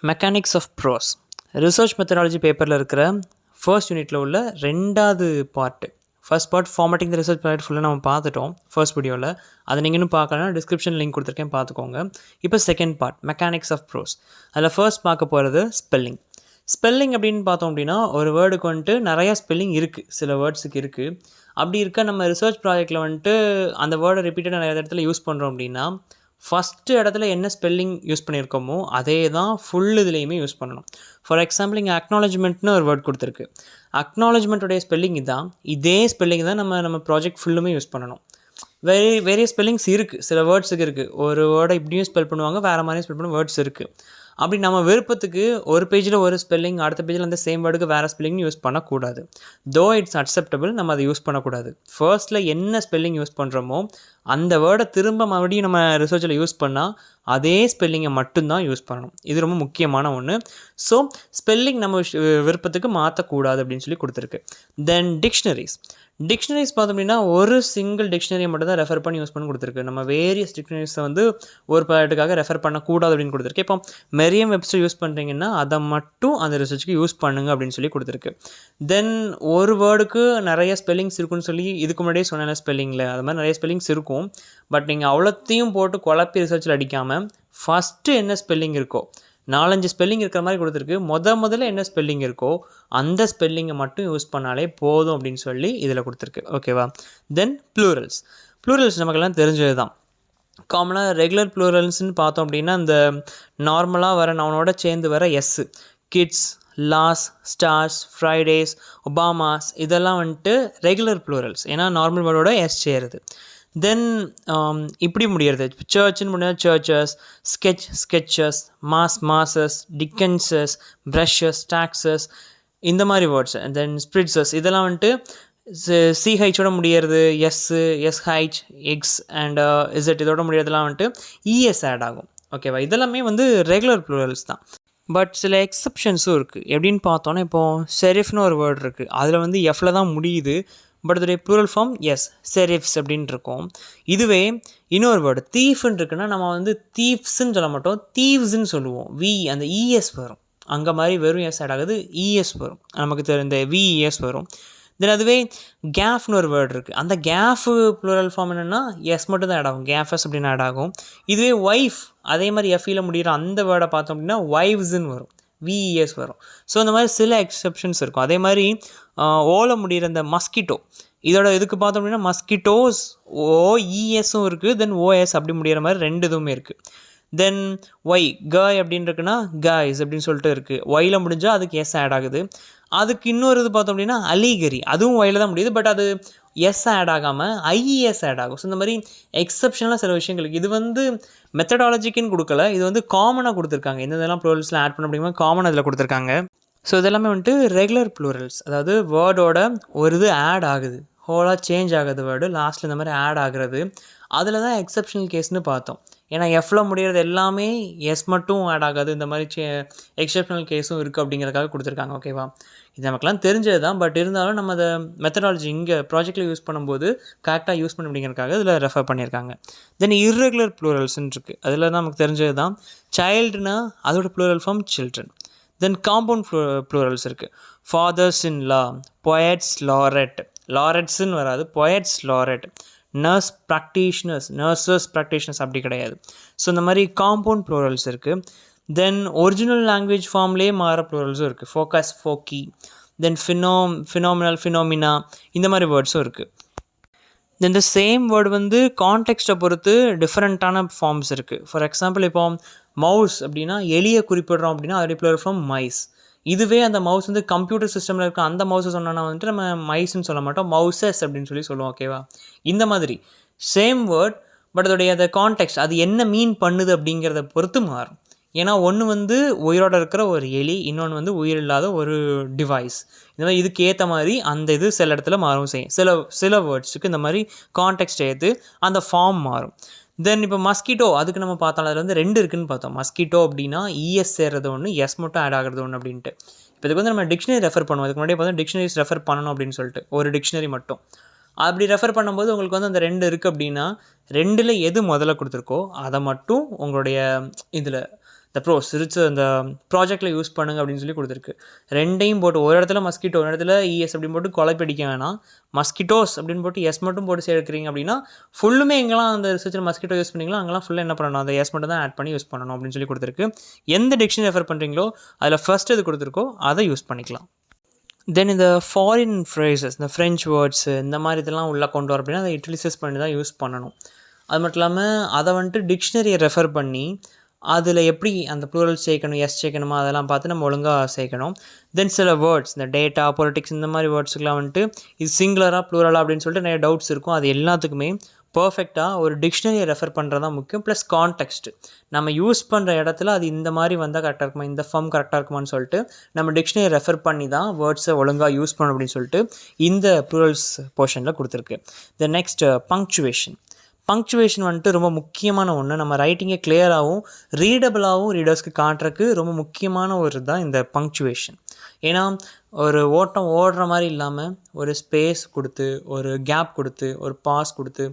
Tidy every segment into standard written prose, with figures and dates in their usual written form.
Mechanics of prose research methodology பேப்பரில் இருக்கிற first யூனிட்டில் உள்ள ரெண்டாவது part. First part formatting the research project ஃபுல்லாக நம்ம பார்த்துட்டோம் ஃபர்ஸ்ட் வீடியோவில். அதை நீங்கள் இன்னும் பார்க்கலாம், டிஸ்கிரிப்ஷன் லிங்க் கொடுத்துருக்கேன், பார்த்துக்கோங்க. இப்போ second part mechanics of prose. அதில் ஃபர்ஸ்ட் பார்க்க போகிறது ஸ்பெல்லிங். ஸ்பெல்லிங் அப்படின்னு பார்த்தோம் அப்படின்னா ஒரு வேர்டுக்கு வந்துட்டு நிறையா ஸ்பெல்லிங் இருக்குது, சில வேர்ட்ஸுக்கு இருக்குது. அப்படி இருக்க நம்ம ரிசர்ச் ப்ராஜெக்டில் வந்துட்டு அந்த வேர்டை ரிப்பீட்டடாக நிறைய இடத்துல யூஸ் பண்ணுறோம் அப்படின்னா ஃபஸ்ட்டு இடத்துல என்ன ஸ்பெல்லிங் யூஸ் பண்ணியிருக்கோமோ அதே தான் ஃபுல் இதுலேயுமே யூஸ் பண்ணணும். ஃபார் எக்ஸாம்பிள் இங்கே அக்னாலஜ்மெண்ட்னு ஒரு வேர்ட் கொடுத்துருக்கு. அக்னாலஜ்மெண்ட்டுடைய ஸ்பெல்லிங் இதான், இதே ஸ்பெல்லிங் தான் நம்ம ப்ராஜெக்ட் ஃபுல்லுமே யூஸ் பண்ணணும். வேரிய ஸ்பெல்லிங்ஸ் இருக்குது, சில வேர்ட்ஸுக்கு இருக்குது. ஒரு வேர்டை இப்படியும் ஸ்பெல் பண்ணுவாங்க, வேறு மாதிரியும் ஸ்பெல் பண்ண வேர்ட்ஸ் இருக்குது. அப்படி நம்ம விருப்பத்துக்கு ஒரு பேஜில் ஒரு ஸ்பெல்லிங், அடுத்த பேஜில் அந்த சேம் வேர்டுக்கு வேறு ஸ்பெல்லிங் யூஸ் பண்ணக்கூடாது. தோ இட்ஸ் அக்செப்டபிள், நம்ம அதை யூஸ் பண்ணக்கூடாது. ஃபர்ஸ்ட்டில் என்ன ஸ்பெல்லிங் யூஸ் பண்ணுறோமோ அந்த வேர்டை திரும்ப மறுபடியும் நம்ம ரிசர்ச்சில் யூஸ் பண்ணால் அதே ஸ்பெல்லிங்கை மட்டும்தான் யூஸ் பண்ணணும். இது ரொம்ப முக்கியமான ஒன்று. ஸோ ஸ்பெல்லிங் நம்ம விருப்பத்துக்கு மாற்றக்கூடாது அப்படின்னு சொல்லி கொடுத்துருக்கு. தென் டிக்ஷனரிஸ் பார்த்தோம் அப்படின்னா ஒரு சிங்கிள் டிக்ஷனரியை மட்டும் தான் ரெஃபர் பண்ணி யூஸ் பண்ணி கொடுத்துருக்கு. நம்ம வேரியஸ் டிக்ஷனரிஸை வந்து ஒரு ப்ராஜெக்ட்டுக்காக ரெஃபர் பண்ணக்கூடாது அப்படின்னு கொடுத்துருக்கு. இப்போ மெரியம் வெப்ஸ்டர் யூஸ் பண்ணுறீங்கன்னா அதை மட்டும் அந்த ரிசர்ச்சுக்கு யூஸ் பண்ணுங்க அப்படின்னு சொல்லி கொடுத்துருக்கு. தென் ஒரு வேர்டுக்கு நிறைய ஸ்பெல்லிங்ஸ் இருக்குன்னு சொல்லி இதுக்கு முன்னாடியே சொன்ன ஸ்பெல்லிங்கில் அது மாதிரி நிறைய ஸ்பெல்லிங்ஸ் இருக்கும். பட் நீங்கள் அவ்வளோத்தையும் போட்டு குழப்பி ரிசர்ச்சில் அடிக்காமல் ஃபஸ்ட்டு என்ன ஸ்பெல்லிங் இருக்கோ, 4-5 ஸ்பெல்லிங் இருக்கிற மாதிரி கொடுத்துருக்கு. முதல்ல என்ன ஸ்பெல்லிங் இருக்கோ அந்த ஸ்பெல்லிங்கை மட்டும் யூஸ் பண்ணாலே போதும் அப்படின்னு சொல்லி இதில் கொடுத்துருக்கு. ஓகேவா? தென் ப்ளூரல்ஸ் நமக்கெல்லாம் தெரிஞ்சது தான். காமனாக ரெகுலர் ப்ளூரல்ஸ்ன்னு பார்த்தோம் அப்படின்னா இந்த நார்மலாக வர நவுனோட சேர்ந்து வர S, kids, laws, stars, Fridays, Obamas, இதெல்லாம் வந்துட்டு ரெகுலர் ப்ளூரல்ஸ். ஏன்னா நார்மல் வேர்டோட எஸ் சேருது. தென் இப்படி முடியறது சர்ச்னு முடியாது, churches, sketches, masses, Dickenses, brushes, taxes, இந்த மாதிரி வேர்ட்ஸ். தென் ஸ்பிரிட்ஸஸ், இதெல்லாம் வந்துட்டு சிஹெச்சோட முடியறது, எஸ்ஹெச், எக்ஸ் அண்ட் இசட் இதோட முடியறதுலாம் வந்துட்டு இஎஸ் ஆட் ஆகும். ஓகேவா? இதெல்லாமே வந்து ரெகுலர் ப்ளூரல்ஸ் தான். பட் சில எக்ஸப்ஷன்ஸும் இருக்குது. எப்படின்னு பார்த்தோன்னா இப்போது செரிஃப்னு ஒரு வேர்டு இருக்குது, அதில் வந்து எஃப்ல தான் முடியுது. பட் அதோடைய ப்ளூரல் ஃபார்ம் செரிஃப்ஸ் அப்படின்னு இருக்கும். இதுவே இன்னொரு வேர்டு தீஃப்னு இருக்குன்னா நம்ம வந்து தீஃப்ஸ்ன்னு சொல்ல மாட்டோம், தீவ்ஸ்ன்னு சொல்லுவோம். அந்த இஎஸ் வரும், அங்கே மாதிரி வெறும் எஸ் ஆட் ஆகுது, இஎஸ் வரும், நமக்கு தெரிந்த விஇஎஸ் வரும். தென் அதுவே கேஃப்னு ஒரு வேர்டு இருக்குது. அந்த கேஃபு ப்ளூரல் ஃபார்ம் என்னென்னா எஸ் மட்டும் தான் ஆட் ஆகும், கேஃபஸ் அப்படின்னு ஆட் ஆகும். இதுவே ஒய்ஃப் அதே மாதிரி எஃப்இயில் முடிகிற அந்த வேர்டை பார்த்தோம் அப்படின்னா ஒய்வ்ஸ்ன்னு வரும், விஇஎஸ் வரும். ஸோ இந்த மாதிரி சில எக்ஸப்ஷன்ஸ் இருக்கும். அதே மாதிரி ஓல முடிகிற இந்த மஸ்கிட்டோ, இதோட இதுக்கு பார்த்தோம் அப்படின்னா மஸ்கிட்டோஸ் ஓஇஎஸும் இருக்குது, தென் ஓஎஸ் அப்படி முடிகிற மாதிரி ரெண்டு இதுவுமே இருக்குது. தென் ஒய் காய் அப்படின்னு இருக்குன்னா காய்ஸ் அப்படின்னு சொல்லிட்டு இருக்குது. ஒயில் முடிஞ்சால் அதுக்கு எஸ் ஆட் ஆகுது. அதுக்கு இன்னொரு இது பார்த்தோம் அப்படின்னா அலிகரி, அதுவும் ஒயில் தான் முடியுது, பட் அது எஸ் ஆட் ஆகாமல் ஐஇஎஸ் ஆட் ஆகும். ஸோ இந்த மாதிரி எக்ஸப்ஷனலாக சில விஷயங்களுக்கு இது வந்து மெத்தடாலஜிக்குன்னு கொடுக்கல, இது வந்து காமனாக கொடுத்துருக்காங்க. எந்தெல்லாம் ப்ளூரல்ஸில் ஆட் பண்ண முடியுமோ காமன் அதில் கொடுத்துருக்காங்க. ஸோ இதெல்லாமே வந்துட்டு ரெகுலர் ப்ளூரல்ஸ், அதாவது வேர்டோட ஒரு இது ஆட் ஆகுது, ஹோலாக சேஞ்ச் ஆகுது வேர்டு, லாஸ்ட்டில் இந்த மாதிரி ஆட் ஆகுறது. அதில் தான் எக்ஸப்ஷனல் கேஸ்னு பார்த்தோம். ஏன்னா எஃப்ல முடிகிறது எல்லாமே எஸ் மட்டும் ஆட் ஆகாது, இந்த மாதிரி எக்ஸப்ஷனல் கேஸும் இருக்குது அப்படிங்கிறதுக்காக கொடுத்துருக்காங்க. ஓகேவா? இது நமக்குலாம் தெரிஞ்சது தான், பட் இருந்தாலும் நம்ம அதை மெத்தடாலஜி இங்கே ப்ராஜெக்டில் யூஸ் பண்ணும்போது கரெக்டாக யூஸ் பண்ண அப்படிங்கிறதுக்காக இதில் ரெஃபர் பண்ணியிருக்காங்க. தென் இர்ரெகுலர் ப்ளூரல்ஸ்ன்னு இருக்குது, அதில் தான் நமக்கு தெரிஞ்சது தான். சைல்டுனா அதோட ப்ளூரல் ஃபார்ம் சில்ட்ரன். தென் காம்பவுண்ட் ப்ளூரல்ஸ் இருக்குது. ஃபாதர்ஸ் இன் லா, பொயட்ஸ் லாரெட், லாரெட்ஸ்ன்னு வராது, பொயட்ஸ் லாரெட். நர்சஸ் ப்ராக்டிஷனர்ஸ் அப்படி கிடையாது. ஸோ இந்த மாதிரி காம்பவுண்ட் ப்ளூரல்ஸ் இருக்குது. தென் ஒரிஜினல் லாங்குவேஜ் ஃபார்ம்லேயே மாற ப்ளூரல்ஸும் இருக்குது. ஃபோக்கஸ், ஃபோக்கி, தென் ஃபினோமினா, இந்த மாதிரி வேர்ட்ஸும் இருக்குது. தென் இந்த சேம் வேர்டு வந்து கான்டெக்ஸ்ட்டை பொறுத்து டிஃப்ரெண்ட்டான ஃபார்ம்ஸ் இருக்குது. ஃபார் எக்ஸாம்பிள் இப்போ மவுஸ் அப்படின்னா எலியை குறிப்பிடுறோம் அப்படின்னா அதோடைய ப்ளூரல் ஃபார்ம் மைஸ். இதுவே அந்த மவுஸ் வந்து கம்ப்யூட்டர் சிஸ்டமில் இருக்க அந்த மவுஸை சொன்னோன்னா வந்துட்டு நம்ம மைஸ்ன்னு சொல்ல மாட்டோம், மவுசஸ் அப்படின்னு சொல்லுவோம். ஓகேவா? இந்த மாதிரி சேம் வேர்ட், பட் அதோடைய அந்த கான்டெக்ஸ்ட் அது என்ன மீன் பண்ணுது அப்படிங்கிறத பொறுத்து மாறும். ஏன்னா ஒன்று வந்து உயிரோடு இருக்கிற ஒரு எலி, இன்னொன்று வந்து உயிர் இல்லாத ஒரு டிவைஸ். இந்த மாதிரி இதுக்கு ஏற்ற மாதிரி அந்த இது சில இடத்துல மாறும் செய்யும். சில வேர்ட்ஸுக்கு இந்த மாதிரி கான்டெக்ஸ்ட் ஏற்று அந்த ஃபார்ம் மாறும். தென் இப்போ மஸ்கிட்டோ, அதுக்கு நம்ம பார்த்தோம் அதில் வந்து ரெண்டு இருக்குதுன்னு பார்த்தோம். மஸ்கிட்டோ அப்படின்னா இஎஸ் சேர்றது ஒன்று, எஸ் மட்டும் ஆட் ஆகிறது ஒன்று அப்படின்ட்டு. இப்போ இதுக்கு வந்து நம்ம டிக்ஷனரி ரெஃபர் பண்ணுவோம். அதுக்கு முன்னாடி பார்த்தா டிக்ஷனரிஸ் ரெஃபர் பண்ணணும் அப்படின்னு சொல்லிட்டு ஒரு டிக்ஷனரி மட்டும் அப்படி ரெஃபர் பண்ணும்போது உங்களுக்கு வந்து அந்த ரெண்டு இருக்குது அப்படின்னா ரெண்டில் எது முதல்ல கொடுத்துருக்கோ அதை மட்டும் உங்களுடைய இதில் இந்த ப்ரோஸ் அந்த ப்ராஜெக்டில் யூஸ் பண்ணுங்க அப்படின்னு சொல்லி கொடுத்துருக்கு. ரெண்டையும் போட்டு ஒரு இடத்துல மஸ்கிட்டோ, ஒரு இடத்துல இஎஸ் அப்படின்னு போட்டு குழப்படிக்க வேணாம். மஸ்கிட்டோஸ் அப்படின்னு போட்டு எஸ் மட்டும் போட்டு சேர்க்குறீங்க அப்படின்னா ஃபுல்லுமே எங்கெல்லாம் அந்த ரிசர்ச்சில் மஸ்கிட்டோ யூஸ் பண்ணிங்களோ அங்கெல்லாம் ஃபுல்லாக என்ன பண்ணணும், அந்த எஸ் மட்டும் தான் ஆட் பண்ணி யூஸ் பண்ணணும் அப்படின்னு சொல்லி கொடுத்துருக்கு. எந்த டிக்ஷனரி ரெஃபர் பண்ணுறீங்களோ அதில் ஃபஸ்ட் எது கொடுத்துருக்கோ அதை யூஸ் பண்ணிக்கலாம். தென் இந்த ஃபாரின் ஃப்ரேசஸ், இந்த ஃப்ரெஞ்ச் வேர்ட்ஸு இந்த மாதிரி இதெல்லாம் உள்ளே கொண்டு வர அப்படின்னா அதை யூட்டிலைசஸ் பண்ணி தான் யூஸ் பண்ணணும். அது மட்டும் இல்லாமல் அதை வந்துட்டு டிக்ஷனரியை ரெஃபர் பண்ணி அதில் எப்படி அந்த ப்ளூரல் சேர்க்கணும், எஸ் சேர்க்கணுமா அதெல்லாம் பார்த்து நம்ம ஒழுங்காக சேர்க்கணும். தென் சில வேர்ட்ஸ், இந்த டேட்டா, பொலிட்டிக்ஸ் இந்த மாதிரி வேர்ட்ஸுக்கெலாம் வந்துட்டு இது சிங்குலராக ப்ளூரலாக அப்படின்னு சொல்லிட்டு நிறைய டவுட்ஸ் இருக்கும். அது எல்லாத்துக்குமே பர்ஃபெக்டாக ஒரு டிக்ஷனரியை ரெஃபர் பண்ணுறது தான் முக்கியம். ப்ளஸ் கான்டெக்ஸ்ட்டு, நம்ம யூஸ் பண்ணுற இடத்துல அது இந்த மாதிரி வந்தால் கரெக்டாக இருக்குமா, இந்த ஃபார்ம் கரெக்டாக இருக்குமான்னு சொல்லிட்டு நம்ம டிக்ஷனரியை ரெஃபர் பண்ணி தான் வேர்ட்ஸை ஒழுங்காக யூஸ் பண்ணணும் அப்படின்னு சொல்லிட்டு இந்த ப்ளூரல்ஸ் போர்ஷனில் கொடுத்துருக்கு. த நெக்ஸ்ட் பங்க்சுவேஷன் வந்துட்டு ரொம்ப முக்கியமான ஒன்று. நம்ம ரைட்டிங்கை கிளியராகவும் ரீடபிளாகவும் ரீடர்ஸ்க்கு காட்டுறதுக்கு ரொம்ப முக்கியமான ஒரு தான் இந்த பங்க்சுவேஷன். ஏன்னா ஒரு ஓட்டம் ஓடுற மாதிரி இல்லாமல் ஒரு ஸ்பேஸ் கொடுத்து, ஒரு கேப் கொடுத்து, ஒரு பாஸ் கொடுத்து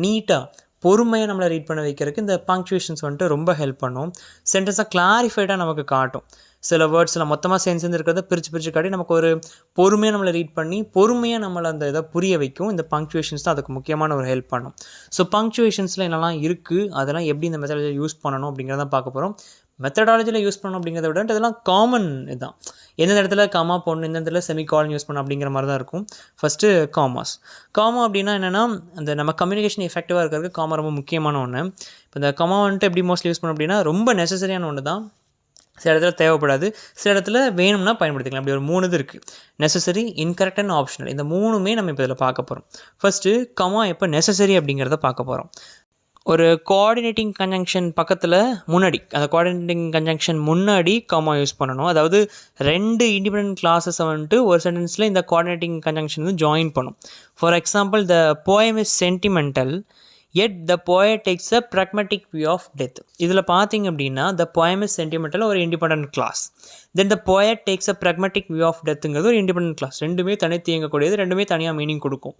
நீட்டாக பொறுமையாக நம்மளை ரீட் பண்ண வைக்கிறதுக்கு இந்த பங்க்சுவேஷன்ஸ் வந்துட்டு ரொம்ப ஹெல்ப் பண்ணும். சென்டென்ஸாக கிளாரிஃபைடாக நமக்கு காட்டும். சில வேர்ட்ஸில் மொத்தமாக சேர்ந்து இருக்கிறத பிரித்து காட்டி நமக்கு ஒரு பொறுமையாக நம்மளை ரீட் பண்ணி பொறுமையாக நம்மளை அந்த இதை புரிய வைக்கும். இந்த பங்க்சுவேஷன்ஸ் தான் அதுக்கு முக்கியமான ஒரு ஹெல்ப் பண்ணும். ஸோ பங்க்சுவேஷன்ஸில் என்னெல்லாம் இருக்குது, அதெல்லாம் எப்படி இந்த மெத்தடாலஜி யூஸ் பண்ணணும் அப்படிங்கிறத பார்க்க போகிறோம். மெத்தடாலஜியில் யூஸ் பண்ணணும் அப்படிங்கிறத விட இதெல்லாம் காமன் இதுதான். எந்தெந்த இடத்துல காமா போடணும், எந்த இடத்துல செமிகாலன் யூஸ் பண்ணணும் அப்படிங்கிற மாதிரி தான் இருக்கும். ஃபஸ்ட்டு காமா அப்படின்னா என்னென்னா, அந்த நம்ம கம்யூனிகேஷன் எஃபெக்டிவாக இருக்கிறதுக்கு காமா ரொம்ப முக்கியமான ஒன்று. இப்போ இந்த காமா வந்துட்டு எப்படி மோஸ்ட்லி யூஸ் பண்ணணும் அப்படின்னா ரொம்ப நெசசரியான ஒன்று தான். சில இடத்துல தேவைப்படாது, சில இடத்துல வேணும்னா பயன்படுத்திக்கலாம். அப்படி ஒரு 3 இது இருக்குது: நெசசரி, இன்கரெக்ட் அண்ட் ஆப்ஷனல். இந்த 3மே நம்ம இப்போ இதில் பார்க்க போகிறோம். ஃபஸ்ட்டு கமா எப்போ நெசசரி அப்படிங்கிறத பார்க்க போகிறோம். ஒரு கோஆர்டினேட்டிங் கன்ஜங்ஷன் பக்கத்தில் முன்னாடி, அந்த கோஆர்டினேட்டிங் கன்ஜங்ஷன் முன்னாடி கமா யூஸ் பண்ணணும். அதாவது 2 இண்டிபெண்டன்ட் கிளாஸஸை வந்துட்டு ஒரு சென்டென்ஸில் இந்த கோஆர்டினேட்டிங் கன்ஜங்ஷன் வந்து ஜாயின் பண்ணும். For example, the poem is sentimental yet the poet takes a pragmatic view of death. இதில் பார்த்தீங்க அப்படின்னா the poem is sentimental ஒரு independent class. Then the poet takes a pragmatic view of deathங்கிறது ஒரு independent class. ரெண்டுமே தனித்து இயங்கக்கூடியது, ரெண்டுமே தனியாக meaning கொடுக்கும்.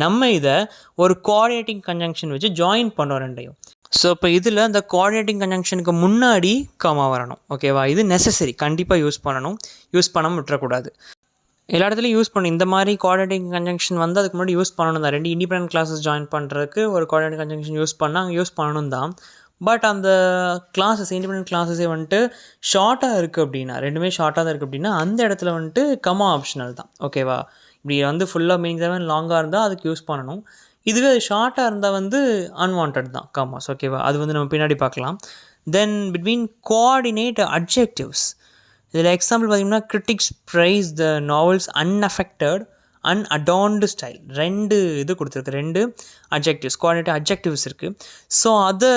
நம்ம இதை ஒரு கோஆர்டினேட்டிங் கன்ஜங்ஷன் வச்சு ஜாயின் பண்ணோம் ரெண்டையும். ஸோ இப்போ இதில் அந்த கோஆர்டினேட்டிங் கன்ஜங்ஷனுக்கு முன்னாடி கமா வரணும். ஓகேவா? இது நெசசரி, கண்டிப்பாக யூஸ் பண்ணணும், யூஸ் பண்ணாமல் விட்டுறக்கூடாது. எல்லா இடத்துலையும் யூஸ் பண்ணணும். இந்த மாதிரி கோஆர்டினேட்டிங் கன்ஜங்ஷன் வந்து அதுக்கு முன்னாடி யூஸ் பண்ணணும் தான். 2 இண்டிபெண்டன்ட் கிளாஸஸ் ஜாயின் பண்ணுறதுக்கு ஒரு கோஆர்டினேட்டிங் கன்ஜங்ஷன் யூஸ் பண்ணால் அங்கே யூஸ் பண்ணணும் தான். பட் அந்த கிளாஸஸ், இண்டிபெண்டன்ட் கிளாஸஸே வந்துட்டு ஷார்ட்டாக இருக்குது அப்படின்னா, ரெண்டுமே ஷார்ட்டாக தான் இருக்குது அப்படின்னா அந்த இடத்துல வந்துட்டு கமா ஆப்ஷனல் தான். ஓகேவா? இப்படி வந்து ஃபுல்லாக மீனிங் தான் லாங்காக இருந்தால் அதுக்கு யூஸ் பண்ணணும். இதுவே ஷார்ட்டாக இருந்தால் வந்து அன்வான்ட் தான் கமாஸ். ஓகேவா? அது வந்து நம்ம பின்னாடி பார்க்கலாம். தென் பிட்வீன் கோஆர்டினேட் அட்ஜெக்டிவ்ஸ், இதில் எக்ஸாம்பிள் பார்த்திங்கன்னா, critics praise the novels unaffected unadorned style. 2 இது கொடுத்துருக்கு, 2 அட்ஜெக்டிவ்ஸ், கோஆர்டினேட் அட்ஜெக்டிவ்ஸ் இருக்குது. ஸோ அதை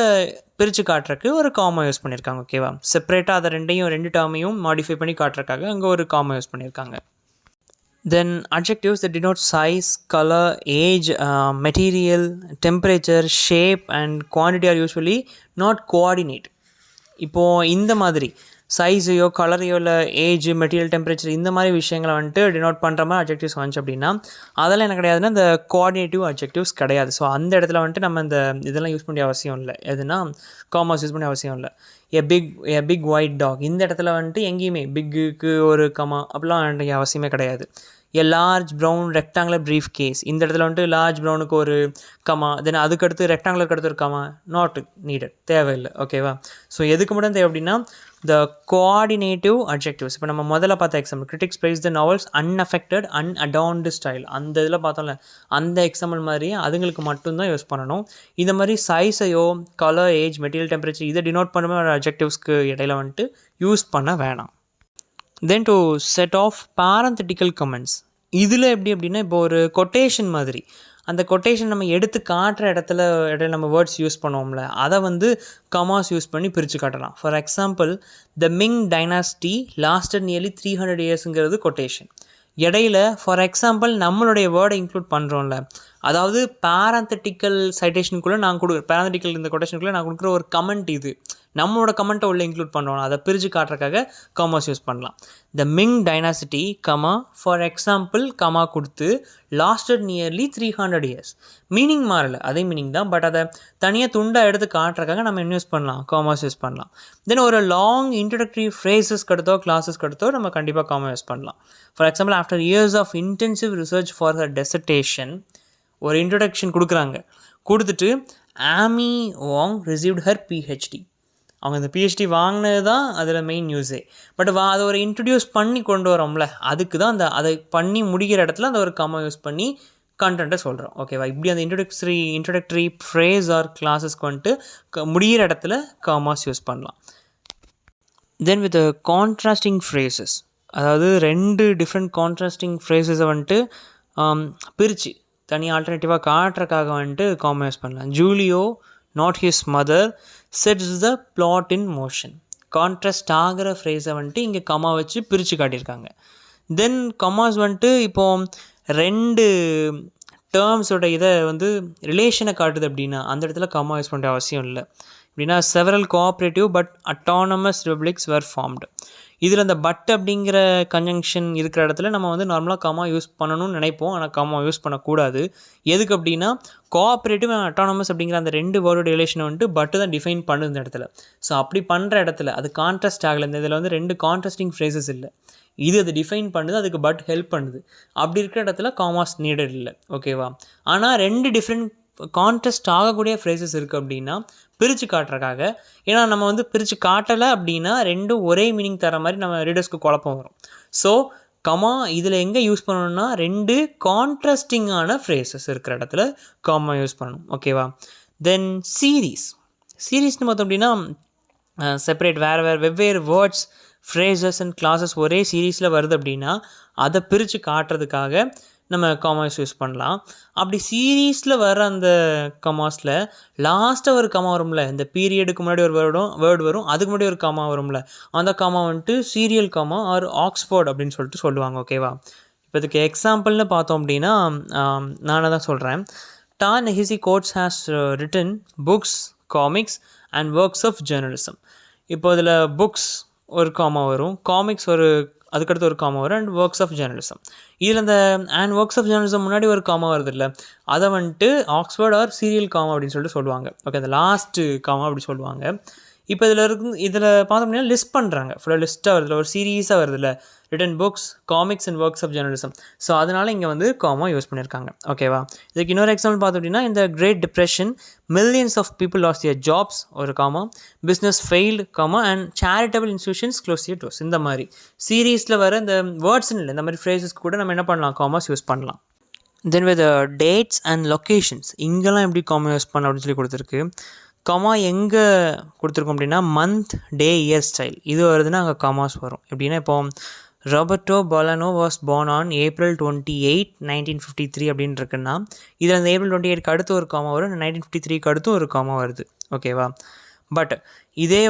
பிரித்து காட்டுறதுக்கு ஒரு காமா யூஸ் பண்ணியிருக்காங்க. ஓகேவா? செப்பரேட்டாக அதை 2 டேர்மையும் மாடிஃபை பண்ணி காட்டுறதுக்காக அங்கே ஒரு காமா யூஸ் பண்ணியிருக்காங்க. Then adjectives that denote size, color, age, material, temperature, shape and quantity are usually not coordinate. இப்போது இந்த மாதிரி சைஸையோ கலரையோ இல்லை ஏஜ், மெட்டீரியல், டெம்பரேச்சர் இந்த மாதிரி விஷயங்களை வந்துட்டு டினோட் பண்ணுற மாதிரி அட்ஜெக்டிவ்ஸ் வந்துச்சு அப்படின்னா அதெல்லாம் என்ன கிடையாதுன்னா இந்த கோஆர்டினேட்டிவ் அட்ஜெக்டிவ்ஸ் கிடையாது. ஸோ அந்த இடத்துல வந்துட்டு நம்ம இந்த இதெல்லாம் யூஸ் பண்ண அவசியம் இல்லை. எதுனா காமர்ஸ் யூஸ் பண்ண அவசியம் இல்லை. எ பிக் ஒயிட் டாக், இந்த இடத்துல வந்துட்டு எங்கேயுமே பிக்குக்கு ஒரு கமா அப்படிலாம் வேண்டிய அவசியமே கிடையாது. A large brown rectangular briefcase, இந்த இடத்துல வந்துட்டு லார்ஜ் ப்ரௌனுக்கு ஒரு கமா, தென் அதுக்கடுத்து ரெக்டாங்குலருக்கு அடுத்து ஒரு கமா, நாட் நீடட், தேவையில்லை. ஓகேவா? ஸோ எதுக்கு மட்டும் தேவை அப்படின்னா த கோஆர்டினேட்டிவ் அட்ஜெக்டிவ்ஸ். இப்போ நம்ம முதல்ல பார்த்த example, critics praise the novels unaffected unadorned style, அந்த இதில் பார்த்தோம்ல அந்த எக்ஸாம்பிள் மாதிரி அதுங்களுக்கு மட்டும்தான் யூஸ் பண்ணணும். இந்த மாதிரி சைஸையோ கலர், ஏஜ், மெட்டீரியல், டெம்பரேச்சர் இதை டினோட் பண்ணுற மாதிரி அட்ஜெக்டிவ்ஸ்க்கு இடையில வந்துட்டு யூஸ் பண்ண வேணாம். Then to set off parenthetical comments, இதில் எப்படி அப்படின்னா இப்போ ஒரு கொட்டேஷன் மாதிரி, அந்த கொட்டேஷன் நம்ம எடுத்து காட்டுற இடையில நம்ம வேர்ட்ஸ் யூஸ் பண்ணுவோம்ல, அதை வந்து கமாஸ் யூஸ் பண்ணி பிரித்து காட்டலாம். For example, the Ming dynasty lasted nearly 300 இயர்ஸுங்கிறது கொட்டேஷன். இடையில ஃபார் எக்ஸாம்பிள் நம்மளுடைய வேர்டை இன்க்ளூட் பண்ணுறோம்ல, அதாவது parenthetical சைட்டேஷனுக்குள்ளே நான் பேரந்தட்டிக்கல் இந்த கொட்டேஷனுக்குள்ளே நான் கொடுக்குற ஒரு கமெண்ட் இது நம்மளோட கமெண்ட்டை உள்ளே இன்க்ளூட் பண்ணுறோம், அதை பிரித்து காட்டுறதுக்காக காமாஸ் யூஸ் பண்ணலாம். The Ming dynasty comma for example comma கொடுத்து லாஸ்டட் நியர்லி 300 years. மீனிங் மாறலை, அதே மீனிங் தான், பட் அதை தனியாக துண்டாக எடுத்து காட்டுறதுக்காக நம்ம என்ன யூஸ் பண்ணலாம், காமாஸ் யூஸ் பண்ணலாம். தென் ஒரு லாங் இன்ட்ரடக்டரி ஃப்ரேசஸ்க்கு அடுத்தோ கிளாஸஸ்க்கு அடுத்தோ நம்ம கண்டிப்பாக காமா யூஸ் பண்ணலாம். For example after years of intensive research for her dissertation ஒரு இன்ட்ரடக்ஷன் கொடுக்குறாங்க, கொடுத்துட்டு ஆமி வாங் ரிசீவ்ட் ஹர் பிஹெச்டி. அவங்க அந்த பிஹெச்டி வாங்கினது தான் அதில் மெயின் நியூஸே. பட் அதை ஒரு இன்ட்ரடியூஸ் பண்ணி கொண்டு வரோம்ல, அதுக்கு தான் அதை பண்ணி முடிக்கிற இடத்துல அந்த ஒரு காமா யூஸ் பண்ணி கண்டென்ட்டை சொல்கிறோம். ஓகேவா? இப்படி அந்த இன்ட்ரடக்டரி ஃப்ரேஸ் ஆர் கிளாஸஸ்க்கு வந்துட்டு முடிகிற இடத்துல காமாஸ் யூஸ் பண்ணலாம். தென் வித் கான்ட்ராஸ்டிங் ஃப்ரேசஸ், அதாவது 2 டிஃப்ரெண்ட் கான்ட்ராஸ்டிங் ஃப்ரேசஸை வந்துட்டு பிரித்து தனியாக ஆல்டர்னேட்டிவாக காட்டுறதுக்காக வந்துட்டு காமா யூஸ் பண்ணலாம். Julio not his mother sets the plot in motion. Contrast ஆகிற ஃப்ரேஸை வந்துட்டு இங்கே கமா வச்சு பிரித்து காட்டியிருக்காங்க. தென் கமாஸ் வந்துட்டு இப்போது 2 டேர்ம்ஸோட இதை ரிலேஷனை காட்டுது அப்படின்னா அந்த இடத்துல கமா யூஸ் பண்ணுற அவசியம் இல்லை. அப்படின்னா several cooperative but autonomous republics where formed. இதில் அந்த பட் அப்படிங்கிற கன்ஜங்ஷன் இருக்கிற இடத்துல நம்ம நார்மலாக காமா யூஸ் பண்ணணும்னு நினைப்போம், ஆனால் காமா யூஸ் பண்ணக்கூடாது. எதுக்கு அப்படின்னா கோஆப்ரேட்டிவ் அண்ட் அட்டானமஸ் அப்படிங்கிற அந்த 2 வேர்டோட ரிலேஷனை பட்டு தான் டிஃபைன் பண்ணுது இந்த இடத்துல. ஸோ அப்படி பண்ணுற இடத்துல அது கான்ட்ராஸ்ட் ஆகலை. இந்த இதில் 2 கான்ட்ராஸ்டிங் ஃப்ரேசஸ் இல்லை, இது அது டிஃபைன் பண்ணுது, அதுக்கு பட் ஹெல்ப் பண்ணுது. அப்படி இருக்கிற இடத்துல காமாஸ் நீடட் இல்லை. ஓகேவா? ஆனால் 2 டிஃப்ரெண்ட் கான்ட்ராஸ்ட் ஆகக்கூடிய ஃப்ரேசஸ் இருக்குது அப்படின்னா பிரித்து காட்டுறதுக்காக, ஏன்னா நம்ம பிரித்து காட்டலை அப்படின்னா 2 ஒரே மீனிங் தர மாதிரி நம்ம ரீடர்ஸ்க்கு குழப்பம் வரும். ஸோ கமா இதில் எங்கே யூஸ் பண்ணணும்னா 2 கான்ட்ராஸ்டிங்கான ஃப்ரேசஸ் இருக்கிற இடத்துல காமா யூஸ் பண்ணணும். ஓகேவா? தென் சீரீஸ்னு பார்த்தோம் அப்படின்னா செப்பரேட் வெவ்வேறு வேர்ட்ஸ் ஃப்ரேசஸ் அண்ட் கிளாஸஸ் ஒரே சீரீஸில் வருது அப்படின்னா அதை பிரித்து காட்டுறதுக்காக நம்ம காமாஸ் யூஸ் பண்ணலாம். அப்படி சீரீஸில் வர அந்த கமாஸில் லாஸ்ட்டாக ஒரு கமா வரும்ல, இந்த பீரியடுக்கு முன்னாடி ஒரு வேர்டு வரும், அதுக்கு முன்னாடி ஒரு காமா வரும்ல, அந்த comma serial comma or Oxford அப்படின்னு சொல்லுவாங்க. ஓகேவா? இப்போ இதுக்கு எக்ஸாம்பிள்னு பார்த்தோம் அப்படின்னா நானே தான் சொல்கிறேன். Ta-Nehisi Coates has written books, comics and works of journalism. இப்போ இதில் புக்ஸ் ஒரு காமா வரும், காமிக்ஸ் அதுக்கடுத்து ஒரு காமா வரும், அண்ட் ஒர்க்ஸ் ஆஃப் ஜேர்னலிசம். இதில் அந்த அண்ட் ஒர்க்ஸ் ஆஃப் ஜேர்னலிசம் முன்னாடி ஒரு காமா வருது இல்லை, அதை ஆக்ஸ்ஃபோர்ட் ஆர் சீரியல் காமா அப்படின்னு சொல்லுவாங்க. ஓகே, அந்த லாஸ்ட்டு காமா அப்படி சொல்லுவாங்க. இப்போ இதில் பார்த்தோம் அப்படின்னா லிஸ்ட் பண்ணுறாங்க, ஃபுல்லாக லிஸ்ட்டாக வருதுல, ஒரு சீரீஸாக வருதுல்ல, written books, comics and works of journalism. So அதனால் இங்கே காமா யூஸ் பண்ணியிருக்காங்க. ஓகேவா? இதுக்கு இன்னொரு எக்ஸாம்பிள் பார்த்தோம் அப்படின்னா இந்த great depression millions of people lost their jobs ஒரு comma, business failed comma and charitable institutions close their doors. இந்த மாதிரி சீரீஸில் வர இந்த வேர்ட்ஸ்ன்னு இல்லை, இந்த மாதிரி ஃப்ரேசஸ்க்கு கூட நம்ம என்ன பண்ணலாம், காமாஸ் யூஸ் பண்ணலாம். தென் வித் டேட்ஸ் அண்ட் லொக்கேஷன்ஸ், இங்கெல்லாம் எப்படி காமா யூஸ் பண்ணலாம் அப்படின்னு சொல்லி கொடுத்துருக்கு. கமா எங்கே கொடுத்துருக்கோம் அப்படின்னா மந்த், டே, இயர், ஸ்டைல் இது வருதுன்னா அங்கே கமாஸ் வரும். எப்படின்னா இப்போ Roberto Bolano was born on April 28, 1953 அப்படின்னு இருக்குன்னா இதில் அந்த April 28க்கு அடுத்து ஒரு காமா வரும், 1953க்கு அடுத்தும் ஒரு காமா வருது. ஓகேவா? பட் இதே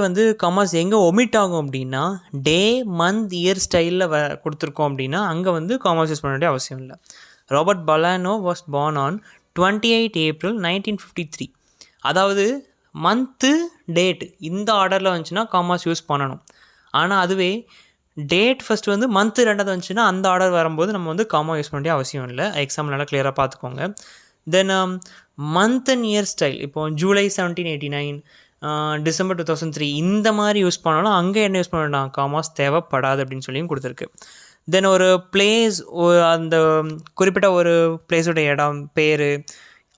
கமாஸ் எங்கே ஒமிட் ஆகும் அப்படின்னா டே, மந்த், இயர் ஸ்டைலில் கொடுத்துருக்கோம் அப்படின்னா அங்கே காமாஸ் யூஸ் பண்ண வேண்டிய அவசியம் இல்லை. Robert Bolano was born on 28 April 1953. அதாவது மந்த்து, டேட்டு இந்த ஆர்டரில் வந்துச்சுன்னா காமாஸ் யூஸ் பண்ணணும். ஆனால் அதுவே டேட் ஃபஸ்ட்டு மந்த்து 2வது வந்துச்சுன்னா அந்த ஆர்டர் வரும்போது நம்ம காமா யூஸ் பண்ண வேண்டிய அவசியம் இல்லை. எக்ஸாம்பிள் நல்லா கிளியராக பார்த்துக்கோங்க. தென் மந்த் அண்ட் இயர் ஸ்டைல், இப்போ ஜூலை 1789, டிசம்பர் 2003 இந்த மாதிரி யூஸ் பண்ணாலும் அங்கே என்ன யூஸ் பண்ண வேண்டாம், காமாஸ் தேவைப்படாது அப்படின்னு சொல்லியும் கொடுத்துருக்கு. தென் ஒரு பிளேஸ், அந்த குறிப்பிட்ட ஒரு பிளேஸோட இடம், பேர்,